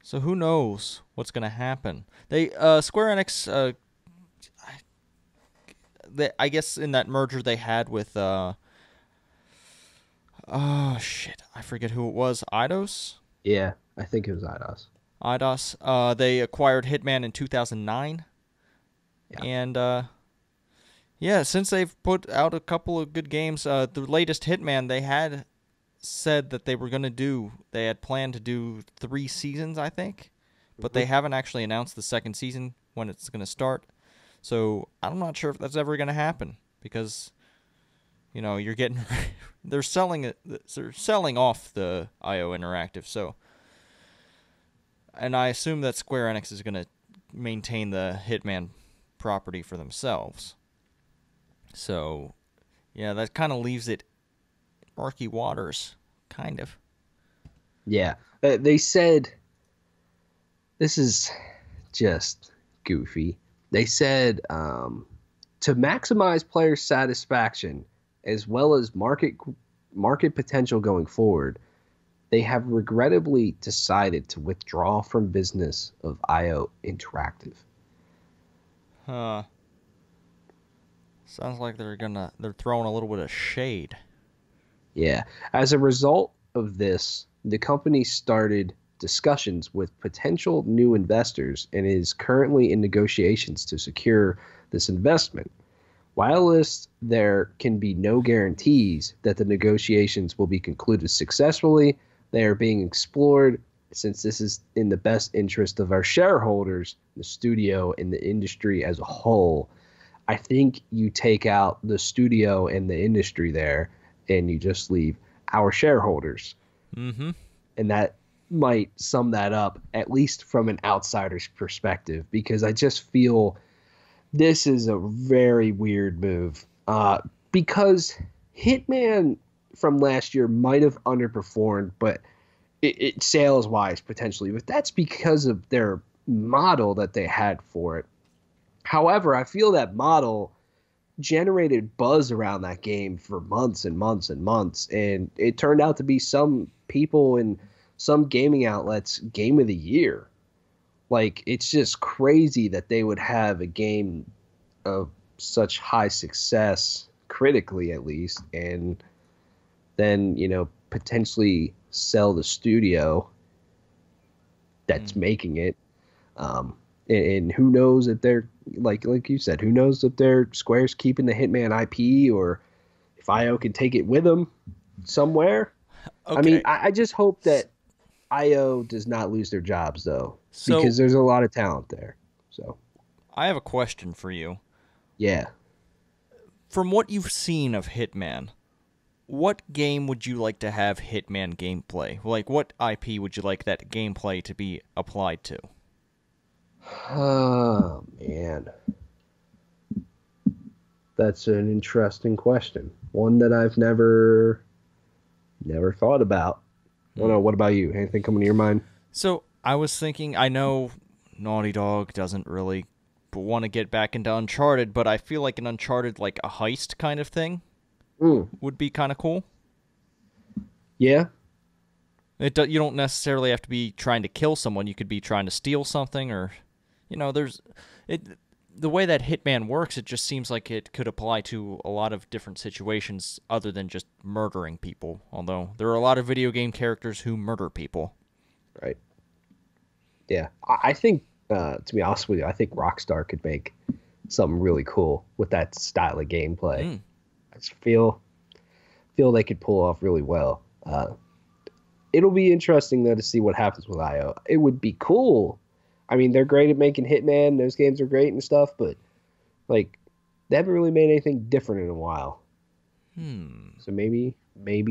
So who knows what's going to happen? They Square Enix, I guess in that merger they had with shit, I forget who it was. Eidos? Yeah, I think it was Eidos. Eidos. They acquired Hitman in 2009. Yeah. And yeah, since they've put out a couple of good games, the latest Hitman they had said that they were going to do, they had planned to do 3 seasons, I think, but they haven't actually announced the second season when it's going to start. So I'm not sure if that's ever going to happen because, you know, you're getting they're selling off the IO Interactive. So, and I assume that Square Enix is going to maintain the Hitman property for themselves. So, yeah, that kind of leaves it murky waters, kind of. Yeah. They said, this is just goofy. They said to maximize player satisfaction as well as market potential going forward, they have regrettably decided to withdraw from business of IO Interactive. Huh. Sounds like they're throwing a little bit of shade. Yeah. As a result of this, the company started discussions with potential new investors and is currently in negotiations to secure this investment. Whilst there can be no guarantees that the negotiations will be concluded successfully, they are being explored since this is in the best interest of our shareholders, the studio, and the industry as a whole. I think you take out the studio and the industry there, and you just leave our shareholders. Mm-hmm. And that might sum that up, at least from an outsider's perspective, because I just feel this is a very weird move. Because Hitman from last year might have underperformed, but it sales-wise potentially, but that's because of their model that they had for it. However, I feel that model generated buzz around that game for months and months and months, and it turned out to be some people in some gaming outlets game of the year. Like, it's just crazy that they would have a game of such high success, critically at least, and then, you know, potentially sell the studio that's making it. And who knows if they're, like you said, who knows if they're Square's keeping the Hitman IP or if IO can take it with them somewhere. Okay. I mean, I just hope that IO does not lose their jobs, though, So, because there's a lot of talent there. So, I have a question for you. yeah. From what you've seen of Hitman, what game would you like to have Hitman gameplay? Like, what IP would you like that gameplay to be applied to? Oh, man. That's an interesting question. One that I've never thought about. I don't know. What about you? Anything coming to your mind? So, I was thinking, I know Naughty Dog doesn't really want to get back into Uncharted, but I feel like an Uncharted, like a heist kind of thing, would be kind of cool. Yeah. You don't necessarily have to be trying to kill someone. You could be trying to steal something, or, you know, the way that Hitman works, it just seems like it could apply to a lot of different situations other than just murdering people, although there are a lot of video game characters who murder people. Right. Yeah. I think, to be honest with you, I think Rockstar could make something really cool with that style of gameplay. I just feel they could pull off really well. It'll be interesting, though, to see what happens with IO. It would be cool. I mean, they're great at making Hitman. Those games are great and stuff, but, like, they haven't really made anything different in a while. So maybe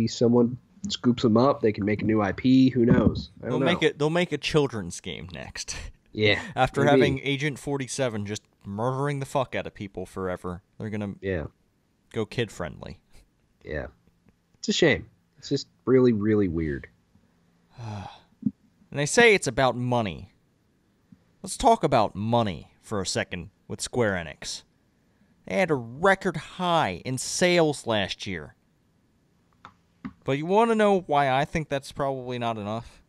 someone scoops them up. They can make a new IP. Who knows? I don't know. They'll make a children's game next. Yeah. After having Agent 47 just murdering the fuck out of people forever, they're going to go kid-friendly. Yeah. It's a shame. It's just really, really weird. And they say it's about money. Let's talk about money for a second with Square Enix. They had a record high in sales last year. But you want to know why I think that's probably not enough?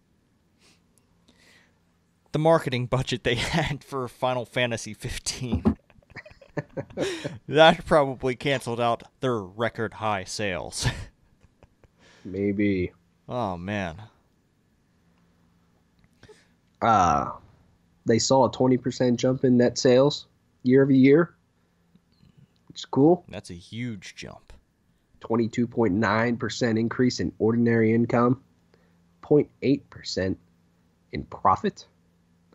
The marketing budget they had for Final Fantasy 15. That probably canceled out their record high sales. Maybe. Oh, man. They saw a 20% jump in net sales year over year, which is cool. That's a huge jump. 22.9% increase in ordinary income, 0.8% in profit.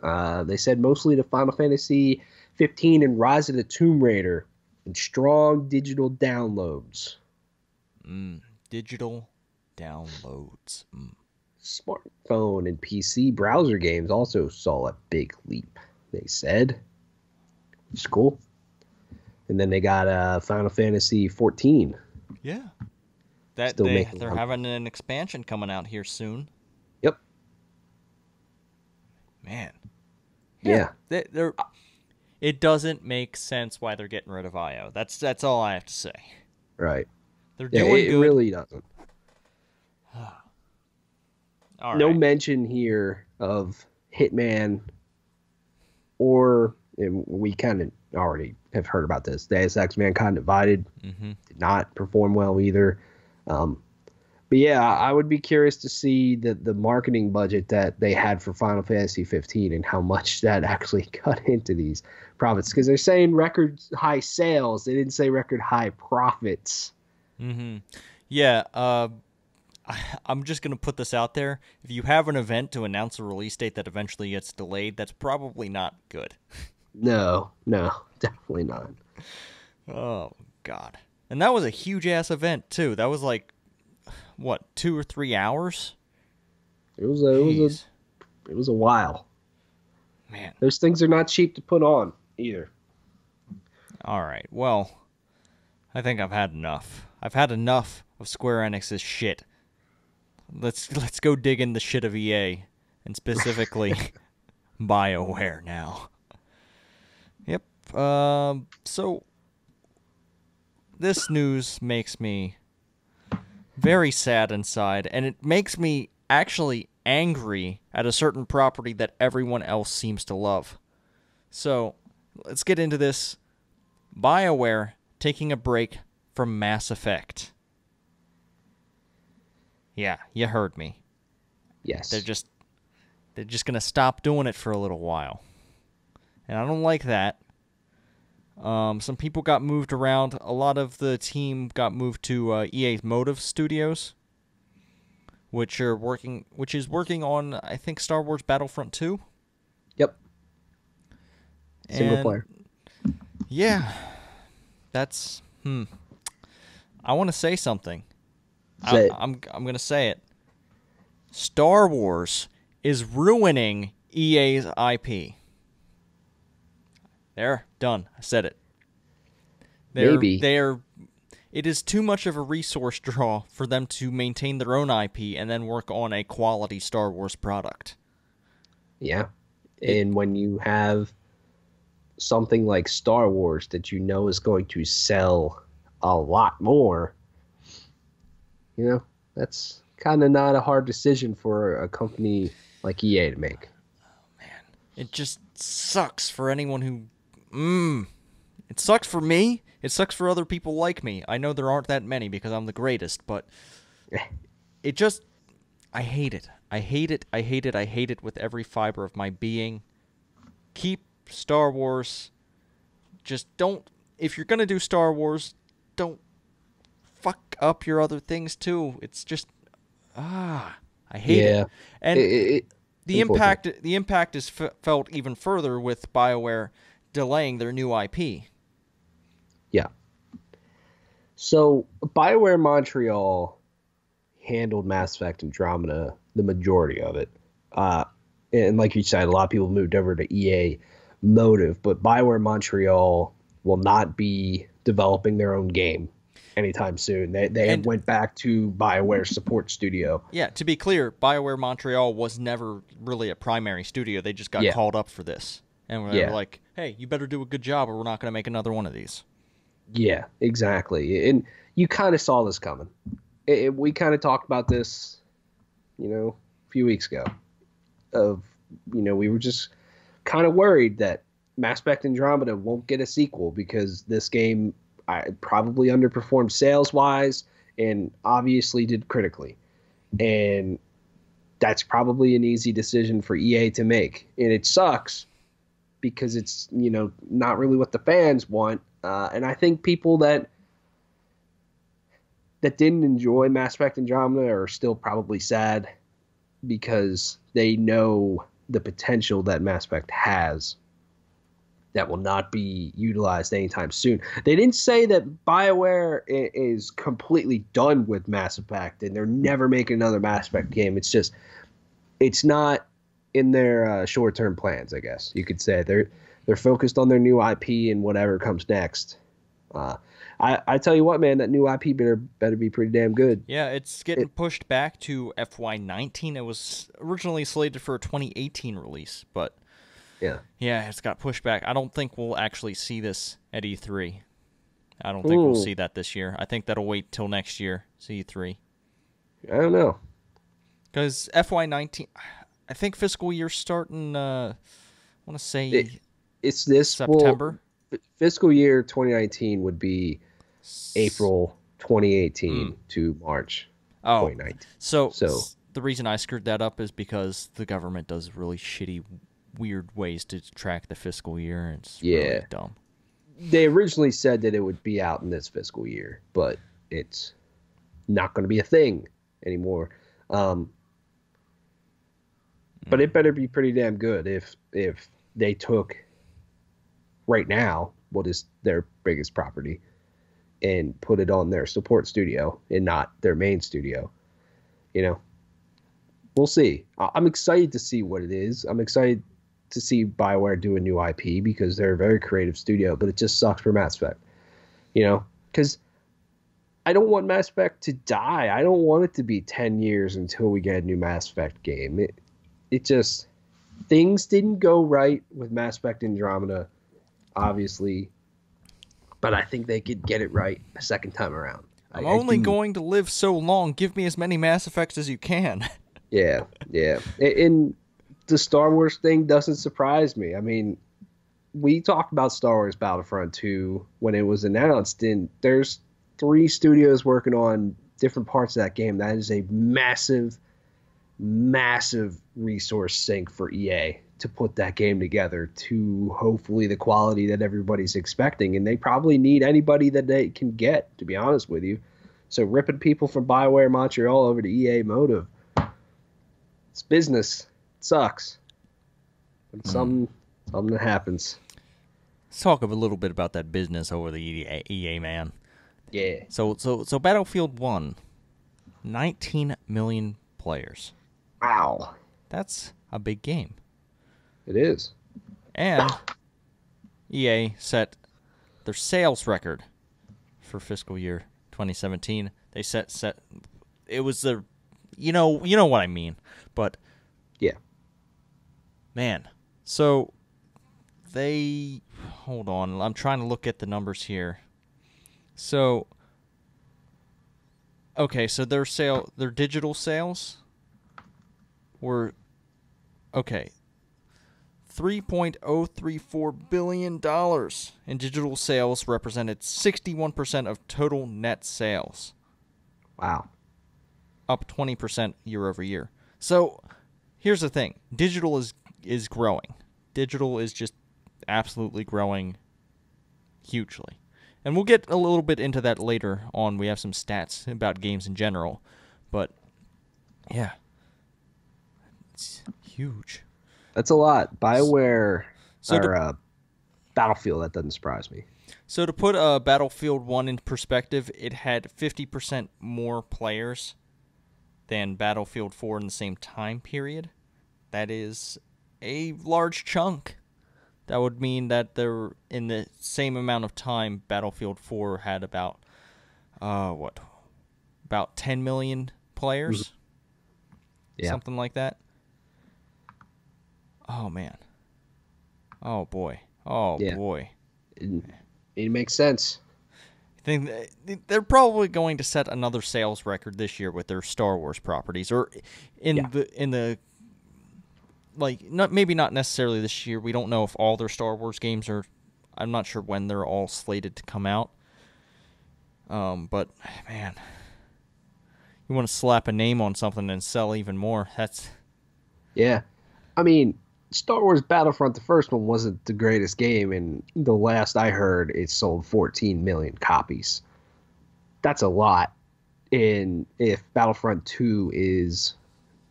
They said mostly to Final Fantasy 15 and Rise of the Tomb Raider and strong digital downloads. Digital downloads. Smartphone and PC browser games also saw a big leap, they said. It's cool. And then they got Final Fantasy 14. Yeah. They're having an expansion coming out here soon. Yep. Man. Yeah. It doesn't make sense why they're getting rid of IO. That's all I have to say. Right. They're doing good. It really doesn't. All no right. mention here of Hitman, or we kind of already have heard about this. Deus Ex Mankind Divided did not perform well either. But yeah, I would be curious to see the marketing budget that they had for Final Fantasy 15 and how much that actually cut into these profits. Because they're saying record high sales. They didn't say record high profits. Yeah, I'm just going to put this out there. If you have an event to announce a release date that eventually gets delayed, that's probably not good. No, definitely not. Oh, God. And that was a huge-ass event, too. That was like, what, 2 or 3 hours? It was a while. Man. Those things are not cheap to put on either. All right, well, I think I've had enough. I've had enough of Square Enix's shit. Let's go dig in the shit of EA, and specifically Bioware now. Yep. So this news makes me very sad inside, and it makes me actually angry at a certain property that everyone else seems to love. So let's get into this. BioWare taking a break from Mass Effect. Yeah, you heard me. Yes. They're just going to stop doing it for a little while. And I don't like that. Some people got moved around. A lot of the team got moved to EA's Motive Studios, which is working on, I think, Star Wars Battlefront 2. Yep. Single player. Yeah. That's I want to say something. I'm going to say it. Star Wars is ruining EA's IP. There, done. I said it. Maybe. It is too much of a resource draw for them to maintain their own IP and then work on a quality Star Wars product. Yeah. And when you have something like Star Wars that you know is going to sell a lot more, that's kind of not a hard decision for a company like EA to make. Oh, man. It just sucks for anyone who... It sucks for me. It sucks for other people like me. I know there aren't that many because I'm the greatest, but it just... I hate it. I hate it. I hate it. I hate it with every fiber of my being. Keep Star Wars. Just don't... If you're going to do Star Wars, don't fuck up your other things too. It's just I hate it. And the impact is felt even further with BioWare delaying their new IP. Yeah. So BioWare Montreal handled Mass Effect Andromeda, the majority of it. And like you said, a lot of people moved over to EA Motive, but BioWare Montreal will not be developing their own game anytime soon. They went back to BioWare Support Studio. Yeah, to be clear, BioWare Montreal was never really a primary studio. They just got called up for this. And we're like, hey, you better do a good job or we're not going to make another one of these. Yeah, exactly. And you kind of saw this coming. We kind of talked about this, a few weeks ago. We were just kind of worried that Mass Effect Andromeda won't get a sequel because this game probably underperformed sales wise and obviously did critically. And that's probably an easy decision for EA to make. And it sucks because it's, not really what the fans want. And I think people that didn't enjoy Mass Effect Andromeda are still probably sad because they know the potential that Mass Effect has that will not be utilized anytime soon. They didn't say that BioWare is completely done with Mass Effect and they're never making another Mass Effect game. It's just, it's not in their short-term plans, I guess you could say. They're focused on their new IP and whatever comes next. I tell you what, man, that new IP better be pretty damn good. Yeah, it's getting pushed back to FY19. It was originally slated for a 2018 release, but yeah, it's got pushed back. I don't think we'll actually see this at E3. I don't think we'll see that this year. I think that'll wait till next year, see E3. I don't know. Because FY19, I think fiscal year starting, I want to say it's this September. Fiscal year 2019 would be April 2018 to March 2019. So the reason I screwed that up is because the government does really shitty, weird ways to track the fiscal year, and it's really dumb. They originally said that it would be out in this fiscal year, but it's not going to be a thing anymore. But it better be pretty damn good if they took right now what is their biggest property and put it on their support studio and not their main studio. We'll see. I'm excited to see what it is. I'm excited to see BioWare do a new IP because they're a very creative studio, but it just sucks for Mass Effect. Because I don't want Mass Effect to die. I don't want it to be 10 years until we get a new Mass Effect game. It just, things didn't go right with Mass Effect Andromeda, obviously, but I think they could get it right a second time around. I'm only going to live so long. Give me as many Mass Effects as you can. Yeah. And the Star Wars thing doesn't surprise me. I mean, we talked about Star Wars Battlefront 2 when it was announced, and there's 3 studios working on different parts of that game. That is a massive resource sink for EA to put that game together to hopefully the quality that everybody's expecting. And they probably need anybody that they can get, to be honest with you. So ripping people from BioWare Montreal over to EA Motive, it's business. It sucks. But it's something that happens. Let's talk a little bit about that business over the EA man. Yeah. So Battlefield 1, 19 million players. Wow. That's a big game. It is. And EA set their sales record for fiscal year 2017. They set it was the you know what I mean. But yeah. Man. So they hold on. I'm trying to look at the numbers here. So okay, so their digital sales were $3.034 billion in digital sales represented 61% of total net sales. Wow. Up 20% year over year. So here's the thing. Digital is growing. Digital is just absolutely growing hugely. And we'll get a little bit into that later on. We have some stats about games in general. But yeah. It's huge. That's a lot. BioWare Battlefield, that doesn't surprise me. So to put Battlefield 1 in perspective, it had 50% more players than Battlefield 4 in the same time period. That is a large chunk. That would mean that there, in the same amount of time, Battlefield 4 had about 10 million players? Mm-hmm. Yeah. Something like that. Oh, man. Oh, boy. Oh, yeah. Boy. It makes sense. think they're probably going to set another sales record this year with their Star Wars properties, or in the like maybe not necessarily this year. We don't know if all their Star Wars games are. I'm not sure when they're all slated to come out. But man, you want to slap a name on something and sell even more. That's Yeah. I mean, Star Wars Battlefront, the first one, wasn't the greatest game, and the last I heard, it sold 14 million copies. That's a lot. And if Battlefront 2 is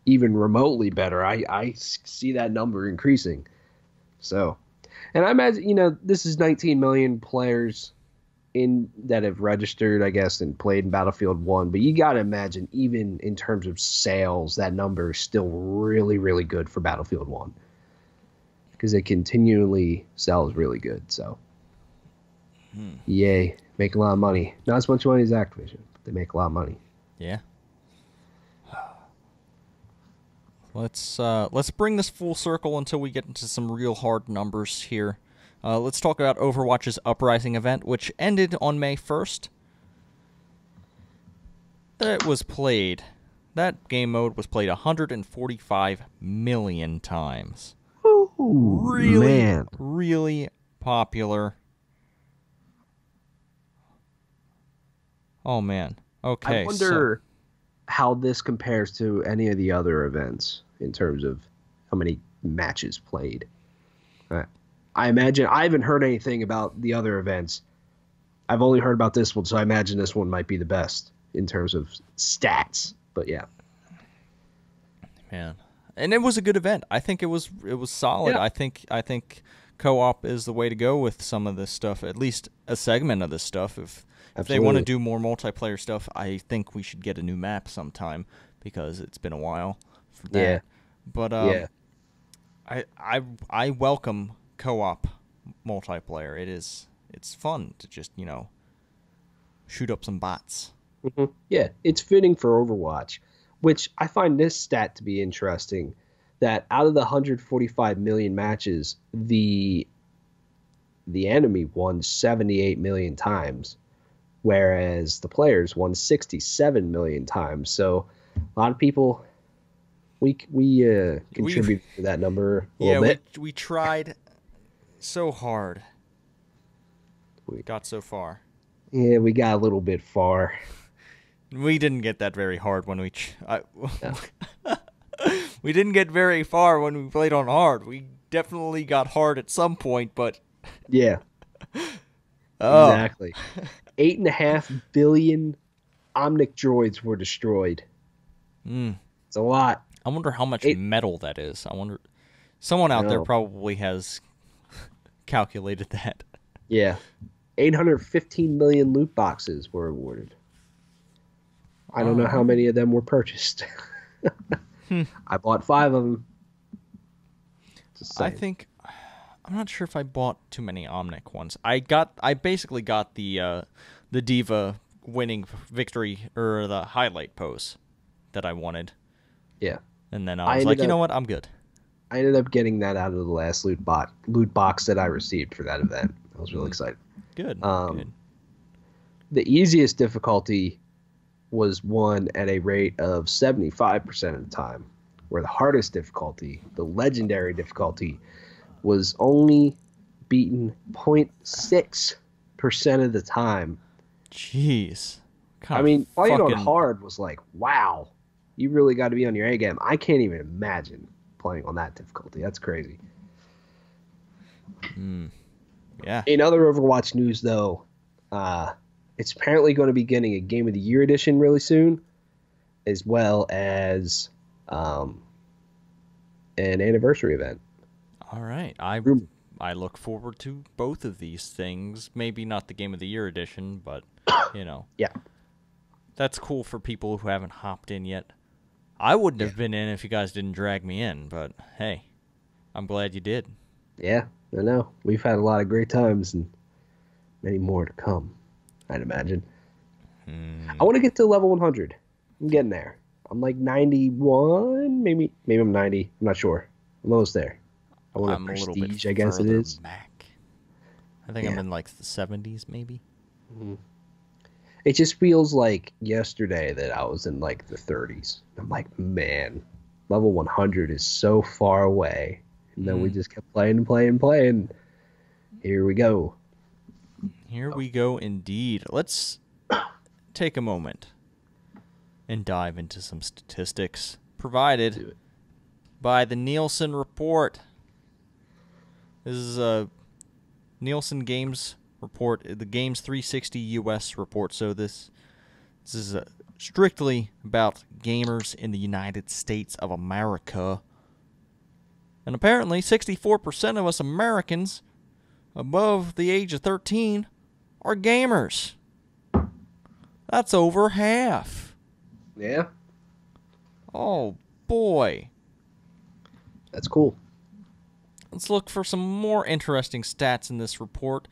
even remotely better, I see that number increasing. So, and I imagine, this is 19 million players that have registered, I guess, and played in Battlefield 1, but you got to imagine, even in terms of sales, that number is still really, really good for Battlefield 1. Because it continually sells really good, so. Yay. Make a lot of money. Not as much money as Activision, but they make a lot of money. Yeah. Let's bring this full circle until we get into some real hard numbers here. Let's talk about Overwatch's Uprising event, which ended on May 1st. That game mode was played 145 million times. Ooh, really, man. really popular. Oh, man. Okay, I wonder how this compares to any of the other events in terms of how many matches played. I imagine I haven't heard anything about the other events. I've only heard about this one, so I imagine this one might be the best in terms of stats. But yeah, man, and it was a good event. I think it was solid. Yeah. I think co-op is the way to go with some of this stuff. At least a segment of this stuff. If they want to do more multiplayer stuff, I think we should get a new map sometime because it's been a while for that. Yeah. But I welcome co-op multiplayer. It's fun to just shoot up some bots. Mm-hmm. Yeah, it's fitting for Overwatch, which I find this stat to be interesting. That out of the 145 million matches, the enemy won 78 million times, whereas the players won 67 million times. So a lot of people we contribute to that number a little bit. We tried so hard. We got so far. Yeah, we got a little bit far. We didn't get that very hard when we we didn't get very far when we played on hard. We definitely got hard at some point, but yeah. Exactly. 8.5 billion Omnic droids were destroyed. It's a lot. I wonder how much metal that is. I wonder someone out there probably has calculated that. Yeah. 815 million loot boxes were awarded. I don't know how many of them were purchased. I bought 5 of them. I'm not sure if I bought too many Omnic ones. I basically got the Diva winning victory or the highlight pose that I wanted. Yeah. And then I was like, you know what? I'm good. I ended up getting that out of the last loot box that I received for that event. I was really excited. Good. Good. The easiest difficulty was won at a rate of 75% of the time, where the hardest difficulty, the legendary difficulty, was only beaten 0.6% of the time. Jeez. I mean, playing on hard was like, wow, you really got to be on your A game. I can't even imagine playing on that difficulty. That's crazy. Yeah. In other Overwatch news, though, it's apparently going to be getting a Game of the Year edition really soon, as well as an anniversary event. All right. I look forward to both of these things. Maybe not the Game of the Year edition, but, Yeah. That's cool for people who haven't hopped in yet. I wouldn't have been in if you guys didn't drag me in, but hey, I'm glad you did. Yeah, I know. We've had a lot of great times and many more to come, I'd imagine. I want to get to level 100. I'm getting there. I'm like 91, maybe I'm 90. I'm not sure. I'm almost there. I want I'm prestige, a little bit I guess it is. back. I think I'm in like the 70s, maybe. It just feels like yesterday that I was in like the 30s. I'm like, man, level 100 is so far away. And then we just kept playing and playing and playing. Here we go. Here we go indeed. Let's take a moment and dive into some statistics provided by the Nielsen report. This is a Nielsen Games report, the Games 360 US report. So this is strictly about gamers in the United States of America. And apparently 64% of us Americans above the age of 13 are gamers. That's over half. Yeah. Oh, boy. That's cool. Let's look for some more interesting stats in this report.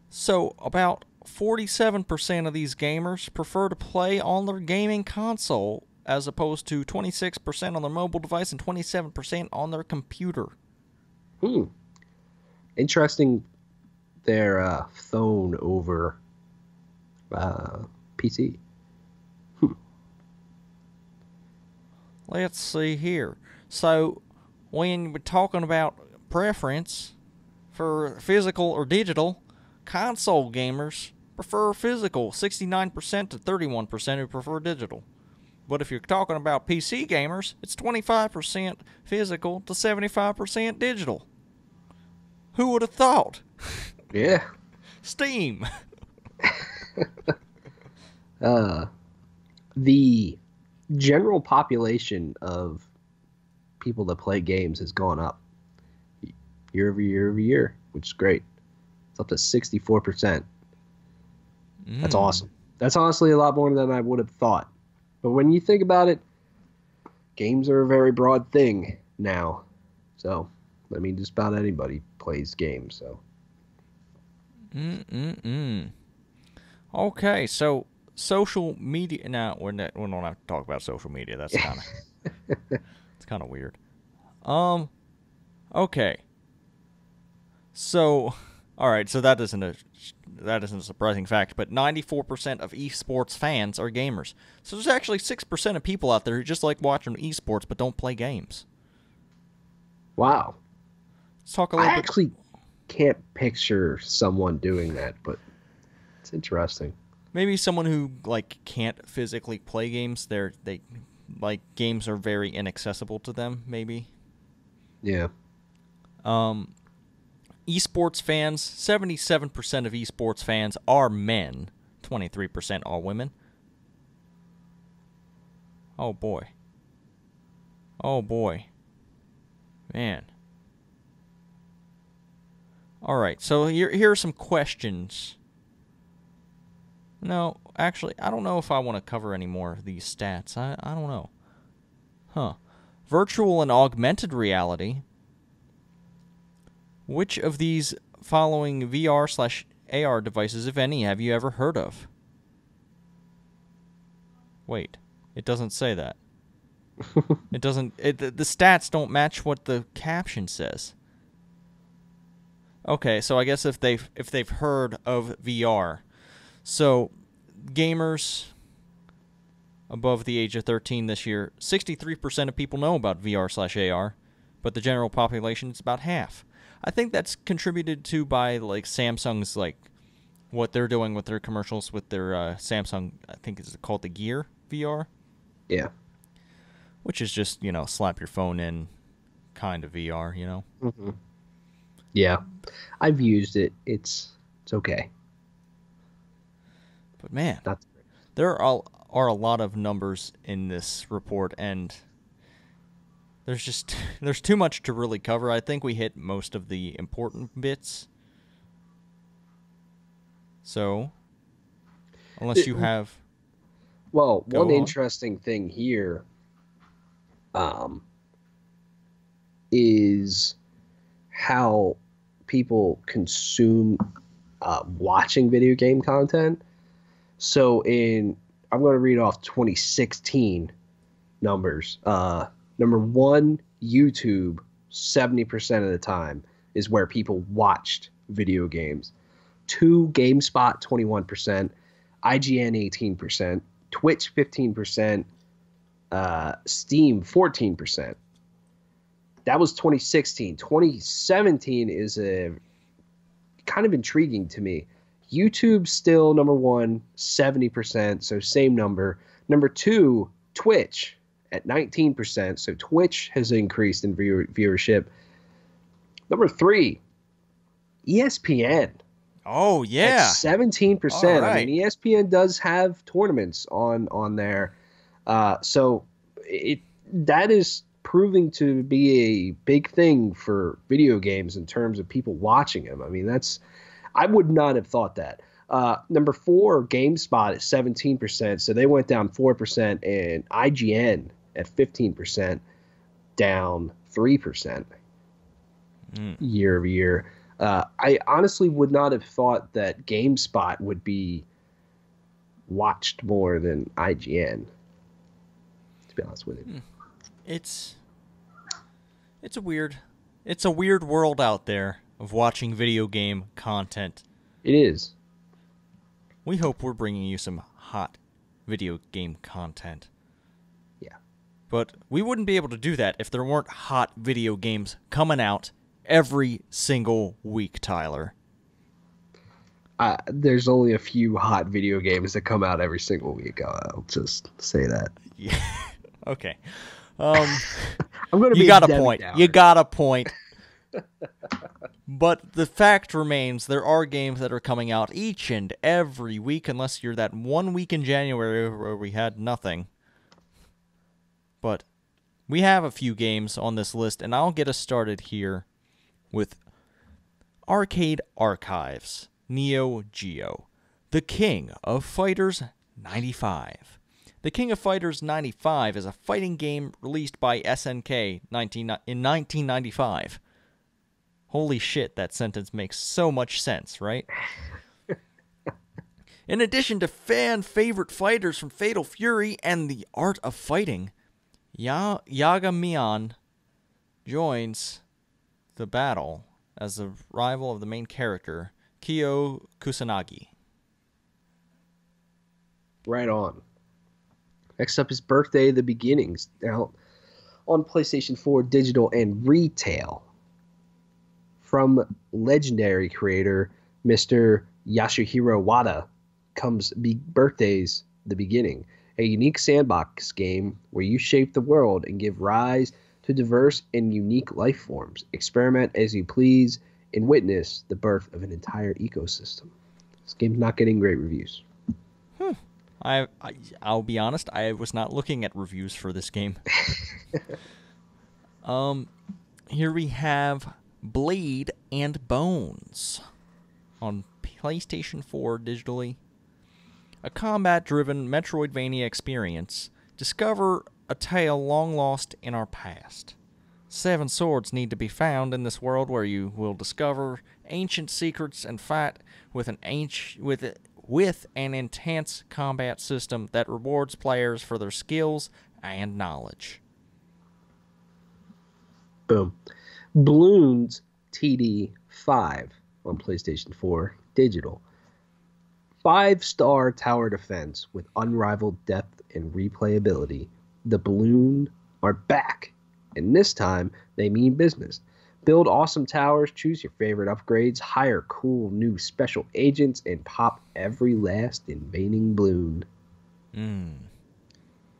So, about 47% of these gamers prefer to play on their gaming console, as opposed to 26% on their mobile device and 27% on their computer. Interesting. Their phone over PC. Let's see here. So, when we're talking about preference for physical or digital, console gamers prefer physical, 69% to 31% who prefer digital. But if you're talking about PC gamers, it's 25% physical to 75% digital. Who would have thought? Yeah. Steam. The general population of people that play games has gone up year over year over year, which is great. It's up to 64%. That's awesome. That's honestly a lot more than I would have thought. But when you think about it, games are a very broad thing now. So, I mean, just about anybody plays games, so. Okay, so social media. Now we don't have to talk about social media. That's kind of weird. Okay. So, all right. So that isn't a surprising fact, but 94% of esports fans are gamers. So there's actually 6% of people out there who just like watching esports but don't play games. Wow. Let's talk a little bit. I actually can't picture someone doing that, but it's interesting. Maybe someone who like can't physically play games. They like games are very inaccessible to them. Maybe. Yeah. Esports fans. 77% of esports fans are men. 23% are women. Oh boy. Oh boy. Man. All right. So here are some questions. No, actually, I don't know if I want to cover any more of these stats. I don't know. Virtual and augmented reality. Which of these following VR/AR devices, if any, have you ever heard of? Wait, it doesn't say that. It doesn't. The stats don't match what the caption says. Okay, so I guess if they've heard of VR. So, gamers above the age of 13 this year, 63% of people know about VR/AR, but the general population is about half. I think that's contributed to by like Samsung's like what they're doing with their commercials with their Samsung. I think it's called the Gear VR. Yeah. Which is just slap your phone in, kind of VR. Mm-hmm. Yeah, I've used it. It's okay. But man, there are a lot of numbers in this report, and there's too much to really cover. I think we hit most of the important bits. So, unless you have... Well, one interesting thing here is how people consume watching video game content. So I'm going to read off 2016 numbers. Number one, YouTube, 70% of the time is where people watched video games. 2, GameSpot, 21%. IGN 18%, Twitch 15%, Steam 14%. That was 2016. 2017 is a kind of intriguing to me. YouTube still number one, 70%, so same number. Number two, Twitch at 19%, so Twitch has increased in viewership. Number three, ESPN. Oh, yeah. At 17%. Right. I mean, ESPN does have tournaments on there. So that is proving to be a big thing for video games in terms of people watching them. I mean, I would not have thought that. Number four, GameSpot at 17%. So they went down 4%, and IGN at 15%, down 3% year over year. I honestly would not have thought that GameSpot would be watched more than IGN, to be honest with you. It's a weird world out there of watching video game content. It is. We hope we're bringing you some hot video game content. Yeah. But we wouldn't be able to do that if there weren't hot video games coming out every single week, Tyler. There's only a few hot video games that come out every single week. I'll just say that. Yeah. Okay. I'm gonna be you got a point. You got a point. But the fact remains, there are games that are coming out each and every week, unless you're that 1 week in January where we had nothing. But we have a few games on this list, and I'll get us started here with Arcade Archives, Neo Geo, The King of Fighters 95. The King of Fighters 95 is a fighting game released by SNK in 1995. Holy shit, that sentence makes so much sense, right? In addition to fan-favorite fighters from Fatal Fury and The Art of Fighting, Yagamiyan joins the battle as the rival of the main character, Kyo Kusanagi. Right on. Next up is Birthday of the Beginnings, out on PlayStation 4 digital and retail. From legendary creator Mr. Yasuhiro Wada comes Birthdays the Beginning, a unique sandbox game where you shape the world and give rise to diverse and unique life forms. Experiment as you please and witness the birth of an entire ecosystem. This game's not getting great reviews. I'll be honest, I was not looking at reviews for this game. Here we have Blade and Bones on PlayStation 4 digitally. A combat-driven Metroidvania experience. Discover a tale long lost in our past. 7 swords need to be found in this world where you will discover ancient secrets and fight with an intense combat system that rewards players for their skills and knowledge. Boom. Bloons TD5 on PlayStation 4 digital. 5-star tower defense with unrivaled depth and replayability. The Bloon are back, and this time they mean business. Build awesome towers, choose your favorite upgrades, hire cool new special agents, and pop every last invading balloon.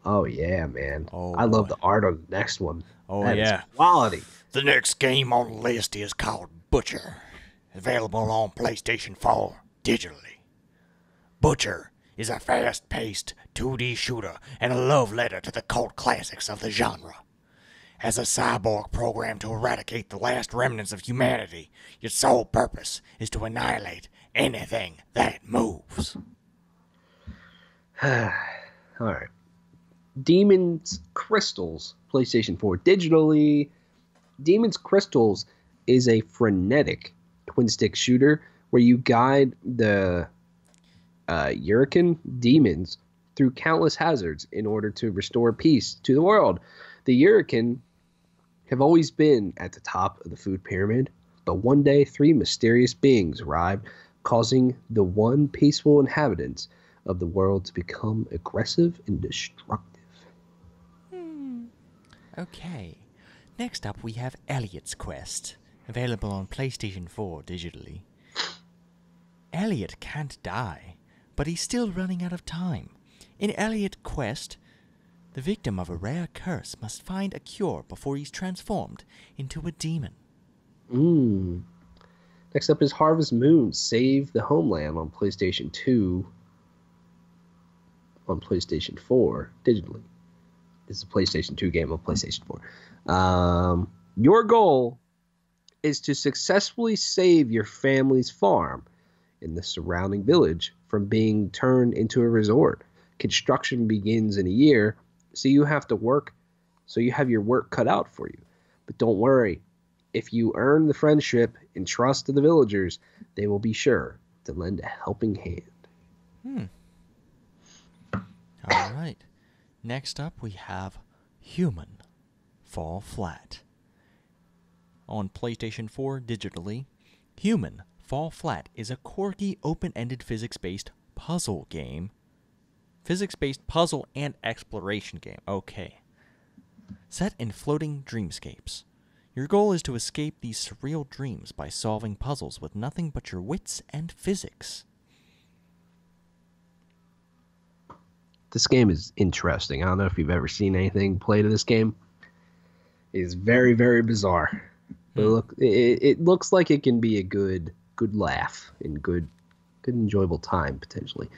Oh, yeah, man. I love the art on the next one. Oh, that yeah. is quality. The next game on the list is called Butcher. Available on PlayStation 4 digitally. Butcher is a fast-paced 2D shooter and a love letter to the cult classics of the genre. As a cyborg programmed to eradicate the last remnants of humanity, your sole purpose is to annihilate anything that moves. All right. Demon's Crystals, PlayStation 4 digitally. Demon's Crystals is a frenetic twin-stick shooter where you guide the Yurikan demons through countless hazards in order to restore peace to the world. The Yurikan have always been at the top of the food pyramid, but one day 3 mysterious beings arrived, causing the one peaceful inhabitants of the world to become aggressive and destructive. Okay. Next up, we have Elliot's Quest, available on PlayStation 4 digitally. Elliot can't die, but he's still running out of time. In Elliot's Quest, the victim of a rare curse must find a cure before he's transformed into a demon. Next up is Harvest Moon, Save the Homeland on PlayStation 2, on PlayStation 4 digitally. It's a PlayStation 2 game on PlayStation 4. Your goal is to successfully save your family's farm in the surrounding village from being turned into a resort. Construction begins in a year, so you have your work cut out for you. But don't worry, if you earn the friendship and trust of the villagers, they will be sure to lend a helping hand. All right. Next up, we have Human Fall Flat. On PlayStation 4 digitally, Human Fall Flat is a quirky, open-ended physics-based puzzle game. Physics-based puzzle and exploration game. Okay. Set in floating dreamscapes. Your goal is to escape these surreal dreams by solving puzzles with nothing but your wits and physics. This game is interesting. I don't know if you've ever seen anything play to this game. It is very, very bizarre. But it looks like it can be a good laugh and good enjoyable time, potentially.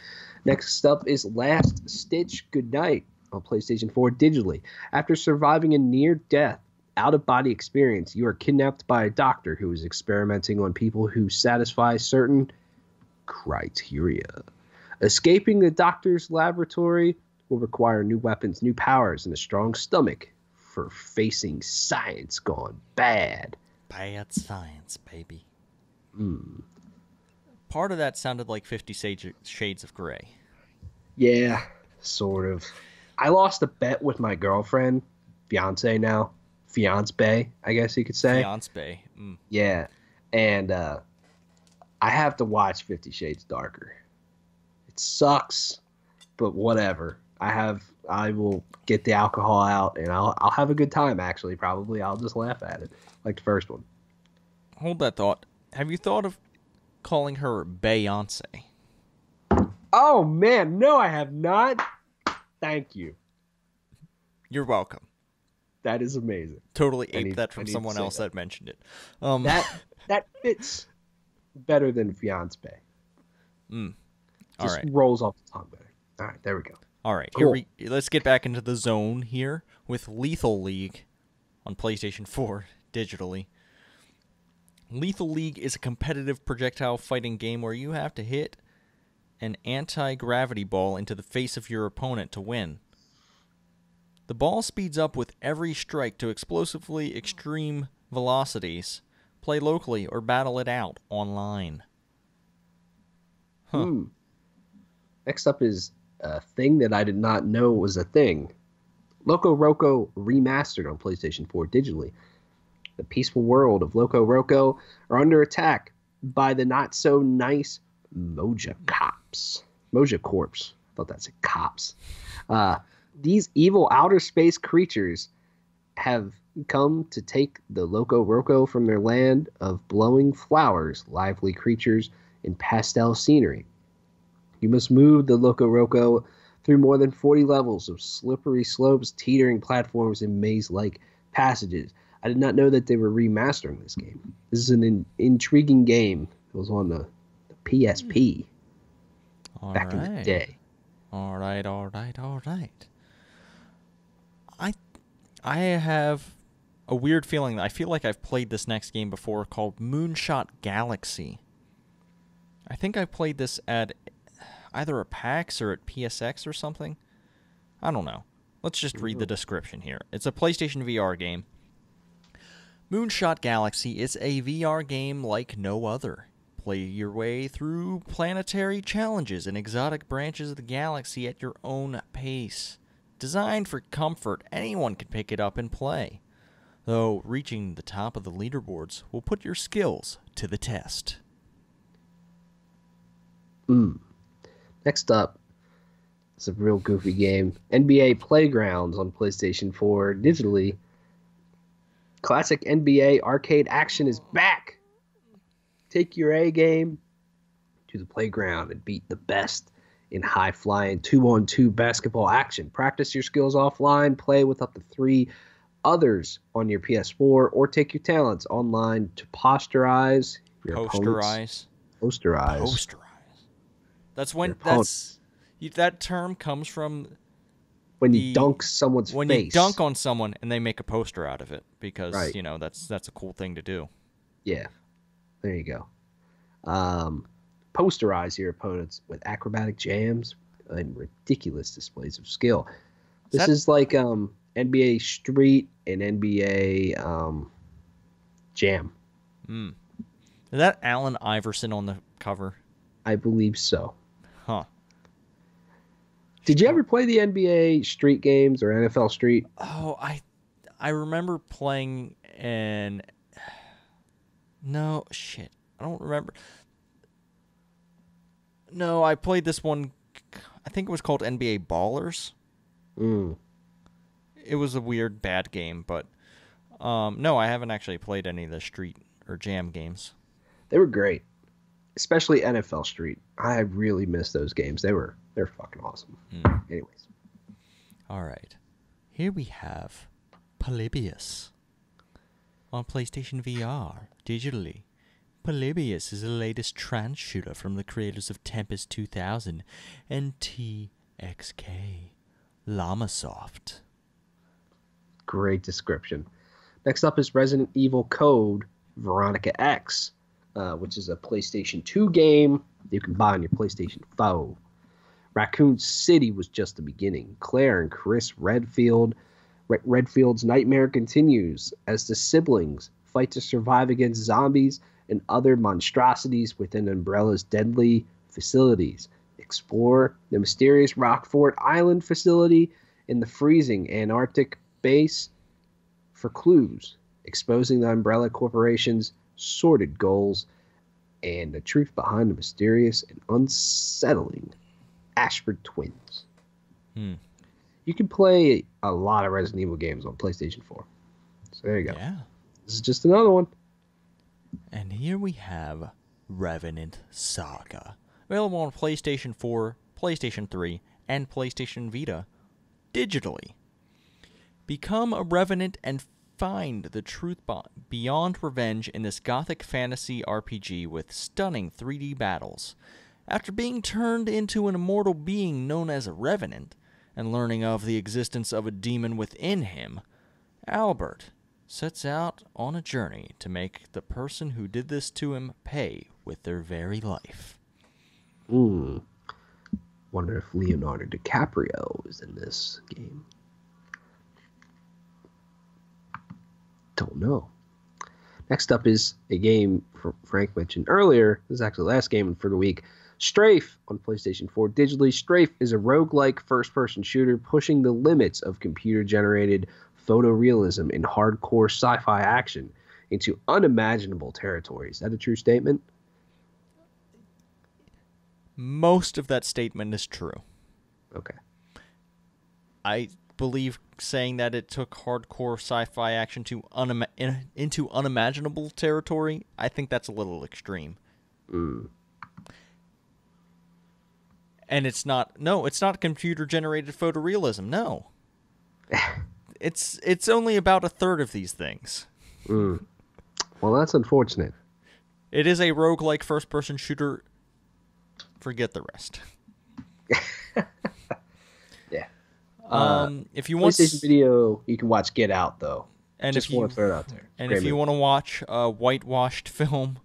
Next up is Last Stitch Goodnight on PlayStation 4 digitally. After surviving a near-death, out-of-body experience, you are kidnapped by a doctor who is experimenting on people who satisfy certain criteria. Escaping the doctor's laboratory will require new weapons, new powers, and a strong stomach for facing science gone bad. Bad science, baby. Part of that sounded like 50 Shades of Grey. Yeah, sort of. I lost a bet with my girlfriend, fiance now. Fiance, I guess you could say. Fiance. Yeah, and I have to watch 50 Shades Darker. It sucks, but whatever. I will get the alcohol out, and I'll have a good time, actually, probably. I'll just laugh at it, like the first one. Hold that thought. Have you thought of calling her Beyonce? Oh, man, no, I have not. Thank you. You're welcome. That is amazing. Totally aped that from someone else that mentioned it. That fits better than Fiance. All right. Rolls off the tongue better. All right, there we go. All right, cool. Let's get back into the zone here with Lethal League on PlayStation 4 digitally. Lethal League is a competitive projectile fighting game where you have to hit an anti-gravity ball into the face of your opponent to win. The ball speeds up with every strike to explosively extreme velocities. Play locally or battle it out online. Next up is a thing that I did not know was a thing. Loco Roco Remastered on PlayStation 4 digitally. The peaceful world of Loco Roco are under attack by the not-so-nice Moja Corps. I thought that said cops. These evil outer space creatures have come to take the Loco Roco from their land of blowing flowers, lively creatures, and pastel scenery. You must move the Loco Roco through more than 40 levels of slippery slopes, teetering platforms, and maze-like passages. I did not know that they were remastering this game. This is an intriguing game. It was on the PSP back in the day. All right. I have a weird feeling that I feel like I've played this next game before, called Moonshot Galaxy. I think I played this at either a PAX or at PSX or something. I don't know. Let's just read the description here. It's a PlayStation VR game. Moonshot Galaxy is a VR game like no other. Play your way through planetary challenges and exotic branches of the galaxy at your own pace. Designed for comfort, anyone can pick it up and play. Though reaching the top of the leaderboards will put your skills to the test. Next up, It's a real goofy game. NBA Playgrounds on PlayStation 4 digitally. Classic NBA arcade action is back. Take your A game to the playground and beat the best in high-flying 2-on-2 basketball action. Practice your skills offline, play with up to 3 others on your PS4, or take your talents online to posterize your opponents. Posterize. That's when that term comes from when you dunk someone's face. When you dunk on someone and they make a poster out of it because right. That's a cool thing to do. Yeah, there you go. Posterize your opponents with acrobatic jams and ridiculous displays of skill. This is like NBA Street and NBA Jam. Is that Allen Iverson on the cover? I believe so. Huh. Did you ever play the NBA Street games or NFL Street? Oh, I remember playing No, shit. I don't remember. No, I played this one. I think it was called NBA Ballers. It was a weird, bad game, but no, I haven't actually played any of the Street or Jam games. They were great, especially NFL Street. I really miss those games. They're fucking awesome. Anyways, all right, here we have Polybius on PlayStation VR digitally. Polybius is the latest trans shooter from the creators of Tempest 2000 and TXK Llamasoft. Great description. Next up is Resident Evil Code Veronica X, which is a PlayStation 2 game you can buy on your PlayStation 4. Raccoon City was just the beginning. Claire and Chris Redfield's nightmare continues as the siblings fight to survive against zombies and other monstrosities within Umbrella's deadly facilities. Explore the mysterious Rockford Island facility in the freezing Antarctic base for clues, exposing the Umbrella Corporation's sordid goals and the truth behind the mysterious and unsettling Ashford twins. You can play a lot of Resident Evil games on PlayStation 4. So there you go. Yeah. This is just another one. And here we have Revenant Saga, available on PlayStation 4, PlayStation 3, and PlayStation Vita digitally. Become a Revenant and find the truth beyond revenge in this gothic fantasy RPG with stunning 3D battles. After being turned into an immortal being known as a Revenant, and learning of the existence of a demon within him, Albert sets out on a journey to make the person who did this to him pay with their very life. Wonder if Leonardo DiCaprio is in this game. Don't know. Next up is a game Frank mentioned earlier. This is actually the last game for the week. Strafe on PlayStation 4 digitally. Strafe is a roguelike first-person shooter pushing the limits of computer-generated photorealism in hardcore sci-fi action into unimaginable territory. Is that a true statement? Most of that statement is true. Okay. I believe saying that it took hardcore sci-fi action to into unimaginable territory, I think that's a little extreme. And it's not computer-generated photorealism, no. It's only about a third of these things. Well, that's unfortunate. It is a roguelike first-person shooter. Forget the rest. Yeah. If you want PlayStation Video, you can watch Get Out though. And just want to throw it out there. And if you want to watch a whitewashed film,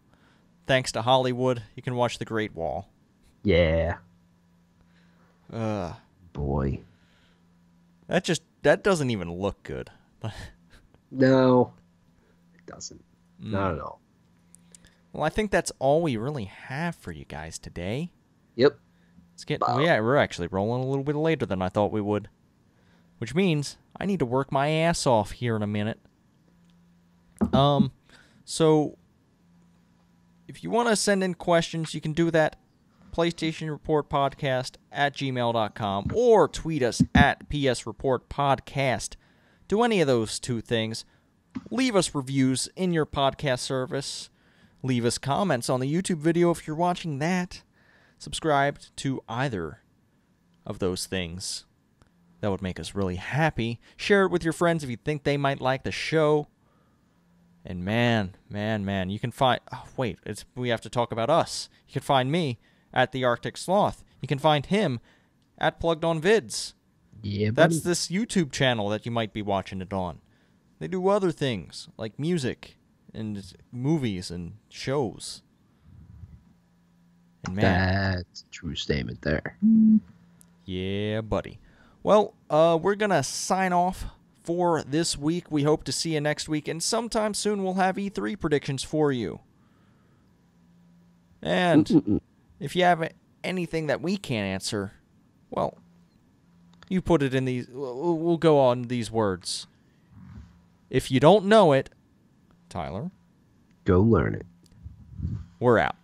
thanks to Hollywood, you can watch The Great Wall. Yeah. Boy. That doesn't even look good. No, it doesn't. Not at all. Well, I think that's all we really have for you guys today. Yep. We're actually rolling a little bit later than I thought we would. Which means I need to work my ass off here in a minute. So if you want to send in questions, you can do that PlayStationReportPodcast@gmail.com, or tweet us at PSReportPodcast. Do any of those two things. Leave us reviews in your podcast service. Leave us comments on the YouTube video if you're watching that. Subscribe to either of those things. That would make us really happy. Share it with your friends if you think they might like the show. And man, you can find... Oh, wait, we have to talk about us. You can find me at the Arctic Sloth. You can find him at Plugged On Vids. Yeah, That's this YouTube channel that you might be watching it on. They do other things, like music and movies and shows. And man, that's a true statement there. Yeah, buddy. Well, we're going to sign off for this week. We hope to see you next week, and sometime soon we'll have E3 predictions for you. And if you have anything that we can't answer, well, you put it in these... We'll go on these words. If you don't know it, Tyler, go learn it. We're out.